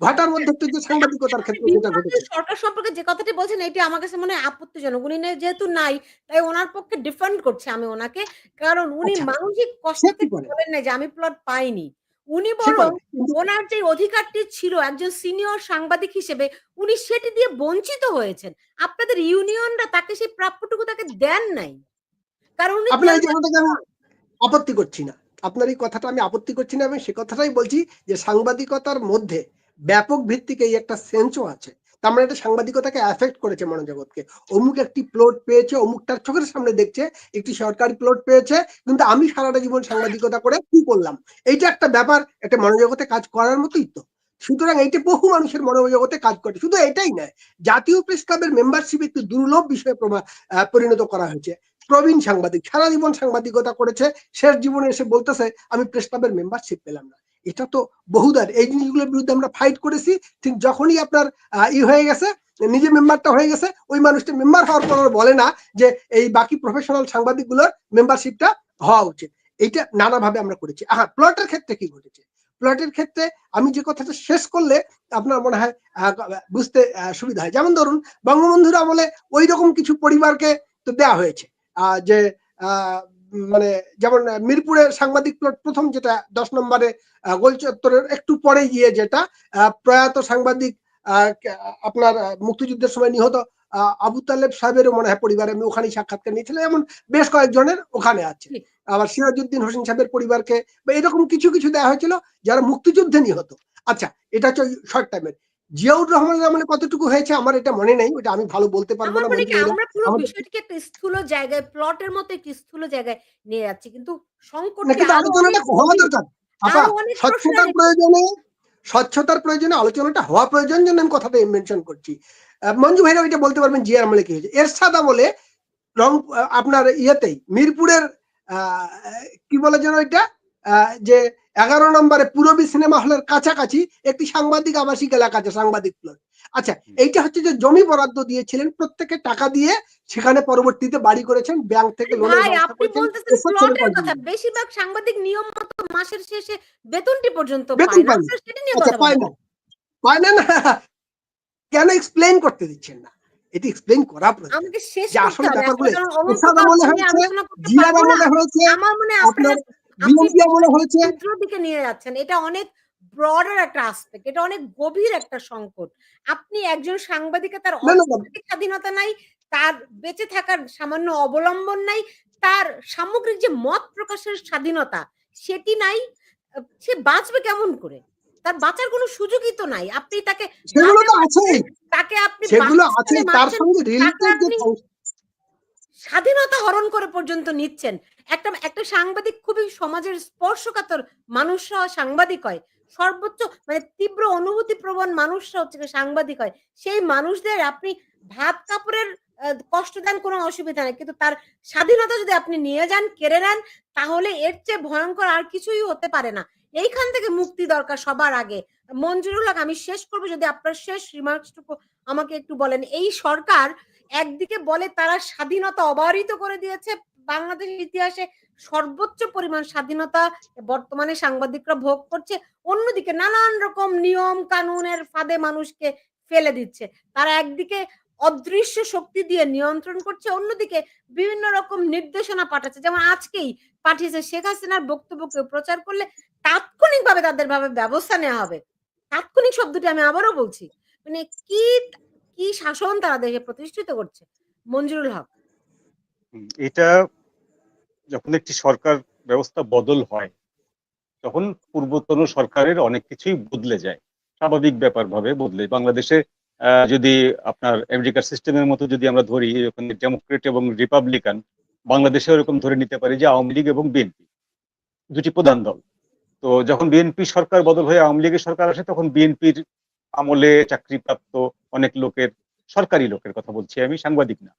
Speaker 4: ঘটার মধ্যে একটু যে সাংবাদিকতার
Speaker 1: আপনি
Speaker 4: ক্ষেত্রে যেটা
Speaker 1: বিভাগীয়
Speaker 4: ঘটেছে।
Speaker 1: সরকার সম্পর্কে যে কথাটি বলছেন এটি আমার কাছে মনে হয় আপত্তিজনক। উনি যেহেতু নাই তাই উনার পক্ষে ডিফেন্ড করছি আমি উনাকে। কারণ উনি
Speaker 4: আচ্ছা,
Speaker 1: মানসিক কষ্ট
Speaker 4: সে কি
Speaker 1: থেকে
Speaker 4: করে?
Speaker 1: বলেন নাই যে আমি প্লট পাইনি। উনি
Speaker 4: সে
Speaker 1: বরং
Speaker 4: করে। কিন্তু
Speaker 1: ওনার যে অধিকারটি ছিল একজন সিনিয়র সাংবাদিক হিসেবে উনি সেটি দিয়ে বঞ্চিত হয়েছেন। আপনাদের ইউনিয়নরা তাকে সেই প্রাপ্যটুকু তাকে দেন নাই। কারণ উনি
Speaker 4: আপনার এই
Speaker 1: তেলবাজ
Speaker 4: জায়গাটাকে আমি
Speaker 1: নন।
Speaker 4: আপত্তি করছি না। আপনার এই কথাটা আমি আপত্তি করছি না এবং সে কথাটাই বলছি যে সাংবাদিকতার মধ্যে ব্যাপক ভিত্তিক এই একটা সেন্সও আছে। তার মানে এটা সাংবাদিকতাকে এফেক্ট করেছে মনোজগৎকে। অমুক একটি প্লট পেয়েছে, অমুক তার চোখের সামনে দেখছে একটি সরকারি প্লট পেয়েছে, কিন্তু আমি সারাটা জীবন সাংবাদিকতা করে কি করলাম? এইটা একটা ব্যাপার, একটা মনোজগতে কাজ করার মতোই তো। সুতরাং এইটা বহু মানুষের মনোজগতে কাজ করে। শুধু এটাই নয়, জাতীয় প্রেস ক্লাবের মেম্বারশিপ একটি দুর্লভ বিষয়ে পরিণত করা হয়েছে। প্রবীণ সাংবাদিক সারা জীবন সাংবাদিকতা করেছে, শেষ জীবনে এসে বলতেছে আমি প্রেস ক্লাবের মেম্বারশিপ পেলাম না। এটা তো বহুদার। এই জিনিসগুলোর বিরুদ্ধে আমরা ফাইট করেছি। ঠিক যখনই আপনার হয়ে গেছে, নিজে মেম্বারটা হয়ে গেছে, ওই মানুষটা মেম্বার হওয়ার পর বলে না যে এই বাকি প্রফেশনাল সাংবাদিকগুলোর মেম্বারশিপটা হওয়া উচিত। এইটা নানাভাবে আমরা করেছি। প্লটের ক্ষেত্রে কি ঘটেছে? প্লটের ক্ষেত্রে আমি যে কথাটা শেষ করলে আপনার মনে হয় বুঝতে সুবিধা হয়। যেমন ধরুন বঙ্গবন্ধুর আমলে ওই রকম কিছু পরিবারকে তো দেয়া হয়েছে যে মানে যেমন মিরপুরের সাংবাদিক প্লট প্রথম যেটা 10 নম্বরে গোল চত্বরের একটু পরে গিয়ে যেটা প্রয়াত সাংবাদিক আপনার মুক্তিযুদ্ধের সময় নিহত আবু তালেব সাহেবেরও মনে হয় পরিবারে আমি ওখানেই সাক্ষাৎকার নিয়েছিলাম, এমন বেশ কয়েকজনের ওখানে আছে।
Speaker 1: ঠিক।
Speaker 4: আবার সিরাজউদ্দিন হোসেন সাহেবের পরিবারকে বা এরকম কিছু কিছু দেওয়া হয়েছিল যারা মুক্তিযুদ্ধে নিহত। আচ্ছা, এটা হচ্ছে শর্ট টাইমের। জিয়াউর রহমানের আমলে কতটুকু হয়েছে আমার এটা মনে নেই, ওটা আমি ভালো বলতে পারবো
Speaker 1: আমার
Speaker 4: না।
Speaker 1: মনে
Speaker 4: মঞ্জু
Speaker 1: কি
Speaker 4: ভাইরা
Speaker 1: আমরা পুরো
Speaker 4: আমাদের
Speaker 1: বিষয়টিকে একটা স্থূল জায়গায় প্লটের মতো একটি স্থূল জায়গায় নিয়ে যাচ্ছি। কিন্তু
Speaker 4: না,
Speaker 1: সংকটটি
Speaker 4: কিন্তু
Speaker 1: আরো অনেক
Speaker 4: আলোচনাটা হওয়া
Speaker 1: গভীর,
Speaker 4: দরকার। আপা,
Speaker 1: আরো অনেক
Speaker 4: স্বচ্ছতার
Speaker 1: প্রসারিত।
Speaker 4: প্রয়োজনে স্বচ্ছতার প্রয়োজনে আলোচনাটা হওয়া প্রয়োজন জন্য আমি কথাটা মেনশন করছি। মঞ্জু ভাইরা ওইটা বলতে পারবেন জিয়ার আমলে কি হয়েছে। এরশাদ আমলে রং আপনার ইয়েতেই মিরপুরের আহ, কি বলে যেন এটা যে 11 নম্বরে পূরবী সিনেমা হলের কাছাকাছি একটি সাংবাদিক আবাসিক এলাকা আছে, সাংবাদিক প্লট। আচ্ছা, এইটা হচ্ছে যে জমি বরাদ্দ দিয়েছিলেন, প্রত্যেকে টাকা দিয়ে সেখানে পরবর্তীতে বাড়ি করেছেন, ব্যাংক থেকে লোনের
Speaker 1: ভাই
Speaker 4: ব্যবস্থা
Speaker 1: আপনি
Speaker 4: করেছেন,
Speaker 1: বলতেছেন
Speaker 4: এসব ছেড়ে
Speaker 1: প্লটের
Speaker 4: পর্যন্ত
Speaker 1: কথা। বেশিরভাগ সাংবাদিক নিয়ম মতো মাসের শেষে বেতনটি পর্যন্ত
Speaker 4: বেতন
Speaker 1: পায় না।
Speaker 4: পায়নি।
Speaker 1: আপনারা সেটা নিয়ে
Speaker 4: আচ্ছা,
Speaker 1: কথা
Speaker 4: পায়
Speaker 1: বলেন।
Speaker 4: না, পায় না, না কেন এক্সপ্লেইন করতে দিচ্ছেন না? এটি এক্সপ্লেইন করা প্রয়োজন
Speaker 1: আমাকে শেষ
Speaker 4: যে
Speaker 1: করতে
Speaker 4: আসলে
Speaker 1: হবে। আসলে
Speaker 4: ব্যাপারগুলো
Speaker 1: কারণ অনন্ত
Speaker 4: এরশাদ
Speaker 1: কাল
Speaker 4: আমলে
Speaker 1: তো নিয়ে
Speaker 4: হয়েছে,
Speaker 1: আলোচনা করতে
Speaker 4: জিয়ার
Speaker 1: পারবো না।
Speaker 4: আমলে হয়েছে,
Speaker 1: আমার মনে হয়
Speaker 4: আপনার
Speaker 1: আপনি
Speaker 4: বিএনপি আমলে
Speaker 1: বিষয়টিকে
Speaker 4: হয়েছে।
Speaker 1: ক্ষুদ্র দিকে নিয়ে যাচ্ছেন। এটা অনেক ব্রডার একটা অ্যাসপেক্ট। এটা অনেক গভীর একটা সংকট। আপনি একজন সাংবাদিকের তার
Speaker 4: না, না, না,
Speaker 1: অর্থনৈতিক স্বাধীনতা নাই, তার বেঁচে থাকার সামান্য অবলম্বন নাই, তার সামগ্রিক যে মত প্রকাশের স্বাধীনতা সেটি নাই। সে বাঁচবে কেমন করে? তার বাঁচার কোনো সুযোগই তো নাই। আপনি তাকে
Speaker 4: সেগুলো
Speaker 1: জালে
Speaker 4: তো
Speaker 1: মারছেন,
Speaker 4: আছেই,
Speaker 1: তাকে আপনি
Speaker 4: সেগুলো
Speaker 1: বাসস্থানে
Speaker 4: আছেই, তার
Speaker 1: মারছেন,
Speaker 4: সঙ্গে
Speaker 1: তাকে
Speaker 4: রিলেটেড যে
Speaker 1: আপনি স্বাধীনতা হরণ করে পর্যন্ত নিচ্ছেন। একটা একটা সাংবাদিক খুবই সমাজের স্পর্শকাতর মানুষরা সাংবাদিক হয়। সর্বোচ্চ মানে তীব্র অনুভূতিপ্রবণ মানুষরা হচ্ছে গিয়ে সাংবাদিক হয়। সেই মানুষদের আপনি ভাত কাপড়ের কষ্ট দেন কোনো অসুবিধা নাই। কিন্তু তার স্বাধীনতা যদি আপনি নিয়ে যান, কেড়ে নেন তাহলে এর চেয়ে ভয়ংকর আর কিছুই হতে পারে না। এইখান থেকে মুক্তি দরকার সবার আগে। মঞ্জুরুল হক, আমি শেষ করব যদি আপনার শেষ রিমার্কস টুকু আমাকে একটু বলেন। এই সরকার একদিকে বলে তারা স্বাধীনতা অবারিত করে দিয়েছে, বাংলাদেশের ইতিহাসে সর্বোচ্চ পরিমাণ স্বাধীনতা বর্তমানে সাংবাদিকরা ভোগ করছে, অন্যদিকে নানান রকম নিয়ম কানুনের ফাঁদে মানুষকে ফেলে দিচ্ছে। তারা একদিকে অদৃশ্য শক্তি দিয়ে নিয়ন্ত্রণ করছে, অন্যদিকে বিভিন্ন রকম নির্দেশনা পাঠাচ্ছে, যেমন আজকেই পাঠিয়েছে শেখ হাসিনার বক্তব্যকে প্রচার করলে তাৎক্ষণিকভাবে তাদের ভাবে ব্যবস্থা নেওয়া হবে। তাৎক্ষণিক শব্দটি আমি আবারও বলছি। মানে কি কি শাসন তারা দেশে প্রতিষ্ঠিত করছে। মঞ্জুরুল হক।
Speaker 2: এটা যখন একটি সরকার ব্যবস্থা বদল হয় তখন পূর্বতন সরকারের অনেক কিছুই বদলে যায়, স্বাভাবিক ব্যাপার ভাবে বদলে। বাংলাদেশে যদি আপনার আমেরিকার সিস্টেমের মতো যদি আমরা ধরি, ওখানে ডেমোক্রেট এবং রিপাবলিকান, বাংলাদেশে এরকম ধরে নিতে পারি যে আওয়ামী লীগ এবং বিএনপি দুটি প্রধান দল। তো যখন বিএনপি সরকার বদল হয়ে আওয়ামী লীগের সরকার আসে, তখন বিএনপির আমলে চাকরিপ্রাপ্ত অনেক লোকের, সরকারি লোকের কথা বলছি আমি, সাংবাদিক না,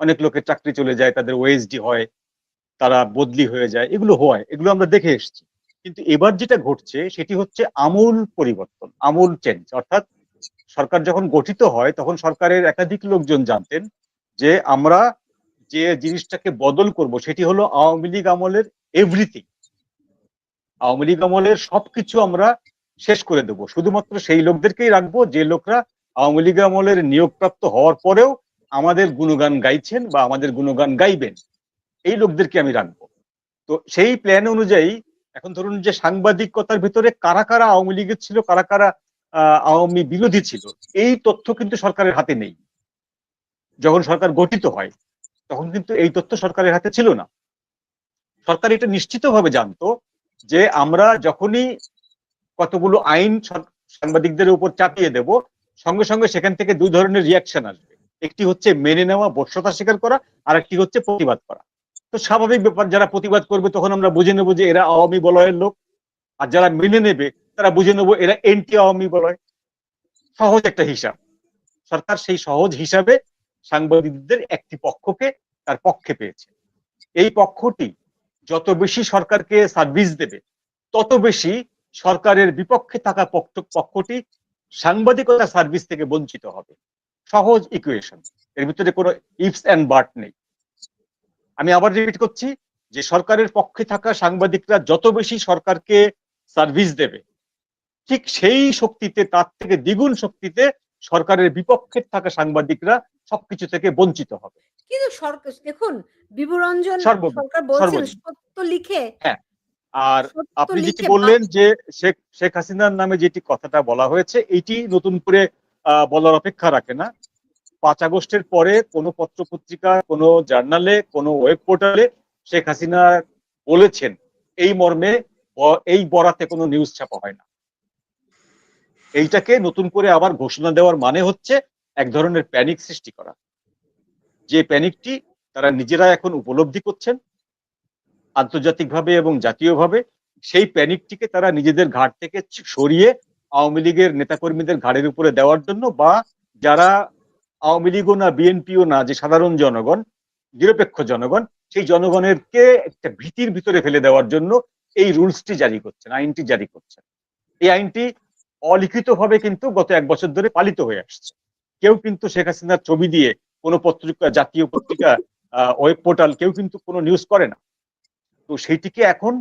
Speaker 2: অনেক লোকের চাকরি চলে যায়, তাদের ওএসডি হয়, তারা বদলি হয়ে যায়, এগুলো হয়, এগুলো আমরা দেখে এসেছি। কিন্তু এবার যেটা ঘটছে সেটি হচ্ছে আমূল পরিবর্তন, আমূল চেঞ্জ। অর্থাৎ সরকার যখন গঠিত হয় তখন সরকারের একাধিক লোকজন জানতেন যে আমরা যে জিনিসটাকে বদল করব সেটি হলো আওয়ামী লীগ আমলের এভরিথিং, আওয়ামী লীগ আমলের সবকিছু আমরা শেষ করে দেব, শুধুমাত্র সেই লোকদেরকেই রাখবো যে লোকরা আওয়ামী লীগ আমলের নিয়োগপ্রাপ্ত হওয়ার পরেও আমাদের গুণগান গাইছেন বা আমাদের গুণগান গাইবেন, এই লোকদেরকে আমি রাখবো। তো সেই প্ল্যান অনুযায়ী এখন ধরুন যে সাংবাদিকতার ভিতরে কারা কারা আওয়ামী লীগের ছিল, কারা কারা আওয়ামী বিরোধী ছিল, এই তথ্য কিন্তু সরকারের হাতে নেই। যখন সরকার গঠিত হয় তখন কিন্তু এই তথ্য সরকারের হাতে ছিল না। সরকার এটা নিশ্চিতভাবে জানতো যে আমরা যখনই কতগুলো আইন সাংবাদিকদের উপর চাপিয়ে দেব, সঙ্গে সঙ্গে সেখান থেকে দুই ধরনের রিয়াকশন আসবে। একটি হচ্ছে মেনে নেওয়া, বশ্যতা স্বীকার করা, আর একটি হচ্ছে প্রতিবাদ করা। তো স্বাভাবিক ব্যাপার, যারা প্রতিবাদ করবে তখন আমরা বুঝে নেবো যে এরা আওয়ামী বলয়ের লোক, আর যারা মেনে নেবে তারা বুঝে নেবো এরা এন্টি আওয়ামী বলয়। সহজ একটা হিসাব। সরকার সেই সহজ হিসাবে সাংবাদিকদের একটি পক্ষকে তার পক্ষে পেয়েছে। এই পক্ষটি যত বেশি সরকারকে সার্ভিস দেবে তত বেশি সরকারের বিপক্ষে থাকা পক্ষটি সাংবাদিকতা সার্ভিস থেকে বঞ্চিত হবে। সহজ ইকুয়েশন, এর ভিতরে কোনো ইফস এন্ড বাট নেই। আমি আবার রিপিট করছি যে সরকারের পক্ষে থাকা সাংবাদিকরা যত বেশি সরকারকে সার্ভিস দেবে, ঠিক সেই শক্তিতে, তার থেকে দ্বিগুণ শক্তিতে সরকারের বিপক্ষে থাকা সাংবাদিকরা সবকিছু থেকে বঞ্চিত হবে।
Speaker 1: কিন্তু সরকার দেখুন, বিভুরঞ্জন
Speaker 2: সর্বদিক
Speaker 1: সরকার বলছেন
Speaker 2: সর্বদিক
Speaker 1: সত্য লিখে,
Speaker 2: হ্যাঁ। আর
Speaker 1: সত্য
Speaker 2: আপনি যেটি
Speaker 1: লিখে
Speaker 2: বললেন যে শেখ হাসিনার নামে যেটি কথাটা বলা হয়েছে, এটি নতুন করে বলার অপেক্ষা রাখে না। 5 আগস্টের পরে কোনো পত্র পত্রিকা, কোনো জার্নালে, কোনো ওয়েব পোর্টালে শেখ হাসিনা বলেছেন এই মর্মে এই বরাতে কোনো নিউজ ছাপা হয় না। এইটাকে নতুন করে আবার ঘোষণা দেওয়ার মানে হচ্ছে এক ধরনের প্যানিক সৃষ্টি করা, যে প্যানিকটি তারা নিজেরা এখন উপলব্ধি করছেন আন্তর্জাতিকভাবে এবং জাতীয়ভাবে। সেই প্যানিকটিকে তারা নিজেদের ঘাট থেকে সরিয়ে আওয়ামী লীগের নেতাকর্মীদের ঘাড়ের উপরে দেওয়ার জন্য, বা যারা আওয়ামী লীগও না বিএনপিও না, যে সাধারণ জনগণ, নিরপেক্ষ জনগণ, সেই জনগণেরকে একটা ভীতির ভিতরে ফেলে দেওয়ার জন্য এই রুলসটি জারি করছেন, আইনটি জারি করছেন। এই আইনটি অলিখিতভাবে কিন্তু গত 1 বছর ধরে পালিত হয়ে আসছে। কেউ কিন্তু শেখ হাসিনার ছবি দিয়ে কোনো পত্রিকা, জাতীয় পত্রিকা, ওয়েব পোর্টাল, কেউ কিন্তু কোনো নিউজ করে না। তো সেইটিকে এখন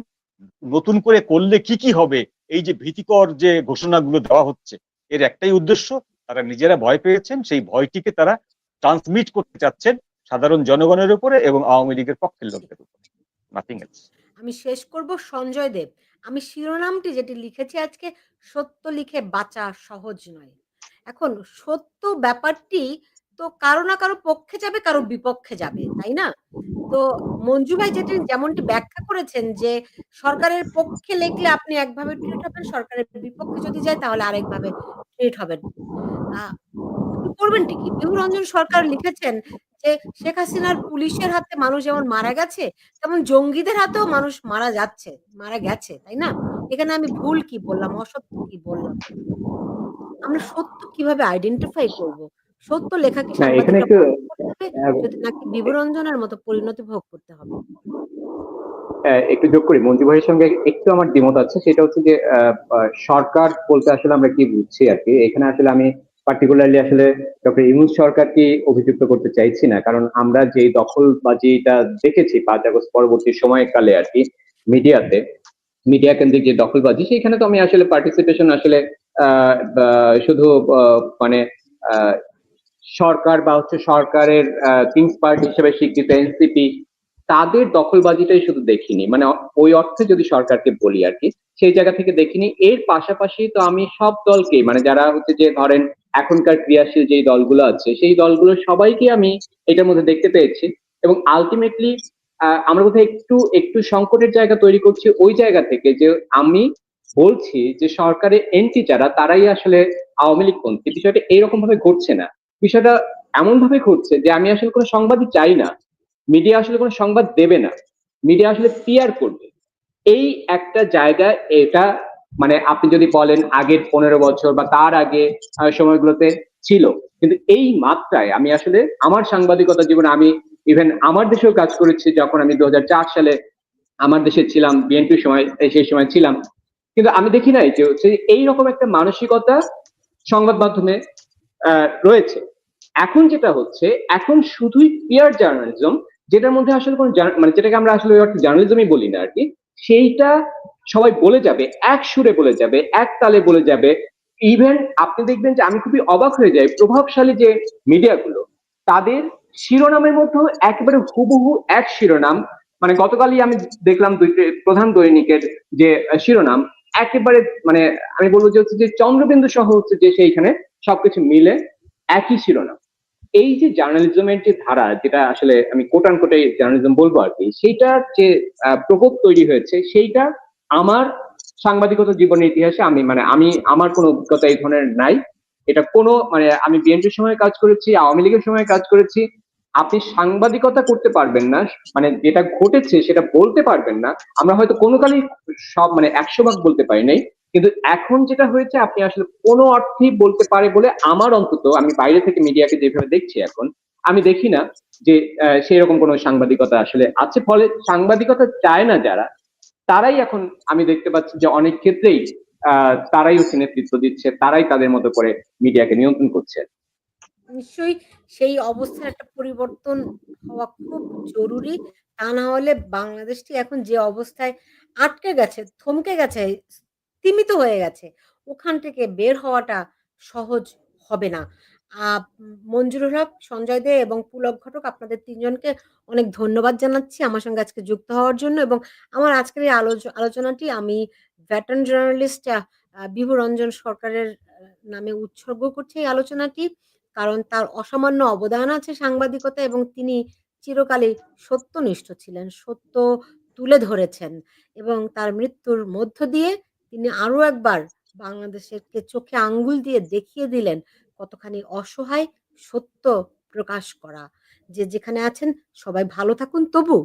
Speaker 2: নতুন করে করলে কি কি হবে, এই যে ভীতিকর যে ঘোষণাগুলো দেওয়া হচ্ছে, এর একটাই উদ্দেশ্য, তারা নিজেরা ভয় পেয়েছেন, সেই ভয়টিকে তারা ট্রান্সমিট করতে চাচ্ছেন সাধারণ জনগণের উপরে এবং আওয়ামী লীগের পক্ষের লোকদের উপরে। Nothing else.
Speaker 1: আমি শেষ করব সঞ্জয় দেব। আমি শিরোনামটি যেটি লিখেছি আজকে, সত্য লিখে বাঁচা সহজ নয়। এখন সত্য ব্যাপারটি তো কারো না কারো পক্ষে যাবে, কারো বিপক্ষে যাবে, তাই না? তো মঞ্জু ভাই যেমনটি ব্যাখ্যা করেছেন যে সরকারের পক্ষে লিখলে আপনি একভাবে ট্রিট হবেন, সরকারের বিপক্ষে যদি যায় তাহলে আরেকভাবে ট্রিট হবেন। আপনি করবেনটি কি? বিভুরঞ্জন সরকার লিখেছেন যে শেখ হাসিনার পুলিশের হাতে মানুষ যেমন মারা গেছে, তেমন জঙ্গিদের হাতেও মানুষ মারা গেছে, তাই না? এখানে আমি ভুল কি বললাম, অসত্য কি বললাম? আমরা সত্য কিভাবে আইডেন্টিফাই করব? সত্য লেখা কি
Speaker 5: না, এখানে
Speaker 1: সাংবাদিকরা
Speaker 5: একটু
Speaker 1: বন্ধ করতে হবে নাকি বিভুরঞ্জনের মতো পরিণতি ভোগ করতে হবে?
Speaker 5: একটু যোগ করি, মঞ্জু ভাইয়ের সঙ্গে একটু আমার দ্বিমত আছে। সেটা হচ্ছে যে সরকার বলতে আসলে আমরা কি বুঝছি আর কি। এখানে আসলে আমি পার্টিকুলারলি আসলে ডক্টর ইউনূস সরকারকে অভিযুক্ত করতে চাইছি না, কারণ আমরা যে দখলবাজিটা দেখেছি 5 আগস্ট পরবর্তী সময়কালে আর কি, মিডিয়া কেন্দ্রিক যে দখলবাজি, সেখানে তো আমি আসলে পার্টিসিপেশন আসলে শুধু মানে সরকার বা হচ্ছে সরকারের কিংস পার্টি হিসেবে স্বীকৃত এনসিপি তাদের দখলবাজিটাই শুধু দেখিনি, মানে ওই অর্থে যদি সরকারকে বলি আর কি, সেই জায়গা থেকে দেখিনি। এর পাশাপাশি তো আমি সব দলকে, মানে যারা হচ্ছে যে ধরেন এখনকার ক্রিয়াশীল যেই দলগুলো আছে সেই দলগুলো সবাইকে আমি এটার মধ্যে দেখতে পেয়েছি। এবং আলটিমেটলি আমরা বোধহয় একটু একটু সংকটের জায়গা তৈরি করছি ওই জায়গা থেকে, যে আমি বলছি যে সরকারের এন্টি যারা তারাই আসলে আওয়ামী লীগ পন্থী। বিষয়টা এইরকম ভাবে ঘটছে না, বিষয়টা এমন ভাবে ঘটছে যে আমি আসলে কোনো সংবাদই চাই না, মিডিয়া আসলে কোনো সংবাদ দেবে না, মিডিয়া আসলে পিআর করবে, এই একটা জায়গা। এটা মানে আপনি যদি বলেন আগের 15 বছর বা তার আগে সময়গুলোতে ছিল, কিন্তু এই মাত্রায় আমি আসলে আমার সাংবাদিকতা জীবনে আমি ইভেন আমার দেশেও কাজ করেছি, যখন আমি 2004 সালে আমার দেশে ছিলাম, বিএনপির সময় সেই সময় ছিলাম, কিন্তু আমি দেখি নাই যে হচ্ছে এইরকম একটা মানসিকতা সংবাদ মাধ্যমে রয়েছে। এখন যেটা হচ্ছে, এখন শুধুই পিয়ার জার্নালিজম, যেটার মধ্যে আসলে কোনো মানে যেটাকে আমরা আসলে ওই অর্থে জার্নালিজমই বলি না আর কি, সেইটা সবাই বলে যাবে, এক সুরে বলে যাবে, এক তালে বলে যাবে। ইভেন আপনি দেখবেন যে আমি খুবই অবাক হয়ে যাই, প্রভাবশালী যে মিডিয়াগুলো তাদের শিরোনামের মধ্যেও একেবারে হুবহু এক শিরোনাম। মানে গতকালই আমি দেখলাম দুইটি প্রধান দৈনিকের যে শিরোনাম একেবারে, মানে আমি বলবো যে হচ্ছে যে চন্দ্রবিন্দু সহ হচ্ছে যে সেইখানে সবকিছু মিলে একই শিরোনাম। এই যে জার্নালিজমের যে ধারা, যেটা আসলে আমি কোটান কোটে জার্নালিজম বলবো আর কি, সেইটার যে প্রকোপ তৈরি হয়েছে, সেইটা আমার সাংবাদিকতা জীবনের ইতিহাসে আমি মানে আমি আমার কোনো অভিজ্ঞতা এই ধরনের নাই। এটা কোনো মানে আমি বিএনপির সময় কাজ করেছি, আওয়ামী লীগের সময় কাজ করেছি, আপনি সাংবাদিকতা করতে পারবেন না, মানে যেটা ঘটেছে সেটা বলতে পারবেন না। আমরা হয়তো কোনো কালই সব মানে 100 ভাগ বলতে পারি নাই, কিন্তু এখন যেটা হয়েছে আপনি আসলে কোনো অর্থেই বলতে পারে বলে আমার অন্তত, আমি বাইরে থেকে মিডিয়াকে যেভাবে দেখছি এখন, আমি দেখি না যে সেই রকম কোনো সাংবাদিকতা আসলে আছে। ফলে সাংবাদিকতা চায় না যারা, তারাই এখন আমি দেখতে পাচ্ছি যে অনেক ক্ষেত্রেই তারাই হচ্ছে নেতৃত্ব দিচ্ছে, তারাই তাদের মতো করে মিডিয়াকে নিয়ন্ত্রণ করছে।
Speaker 1: নিশ্চয়ই সেই অবস্থার একটা পরিবর্তন হওয়া খুব জরুরি। তা না হলে বাংলাদেশটি এখন যে অবস্থায় আটকে গেছে, থমকে গেছে, স্তিমিত হয়ে গেছে, ওখান থেকে বের হওয়াটা সহজ হবে না। মঞ্জুরুল হক, সঞ্জয় দে এবং পুলক ঘটক, আপনাদের ৩ জনকে অনেক ধন্যবাদ জানাচ্ছি আমার সঙ্গে আজকে যুক্ত হওয়ার জন্য। এবং আমার আজকের এই আলোচনাটি আমি ভেটারান জার্নালিস্ট বিভু রঞ্জন সরকারের নামে উৎসর্গ করছি এই আলোচনাটি। কারণ তার অসামান্য অবদান আছে সাংবাদিকতায় এবং তিনি চিরকালই সত্যনিষ্ঠ ছিলেন, সত্য তুলে ধরেছেন এবং তার মৃত্যুর মধ্য দিয়ে তিনি আরো একবার বাংলাদেশকে চোখে আঙ্গুল দিয়ে দেখিয়ে দিলেন কতখানি অসহায় সত্য প্রকাশ করা। যে যেখানে আছেন সবাই ভালো থাকুন, তবু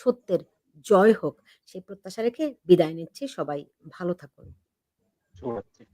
Speaker 1: সত্যের জয় হোক, সেই প্রত্যাশা রেখে বিদায় নিচ্ছি। সবাই ভালো থাকুন।
Speaker 2: শুভরাত্রি।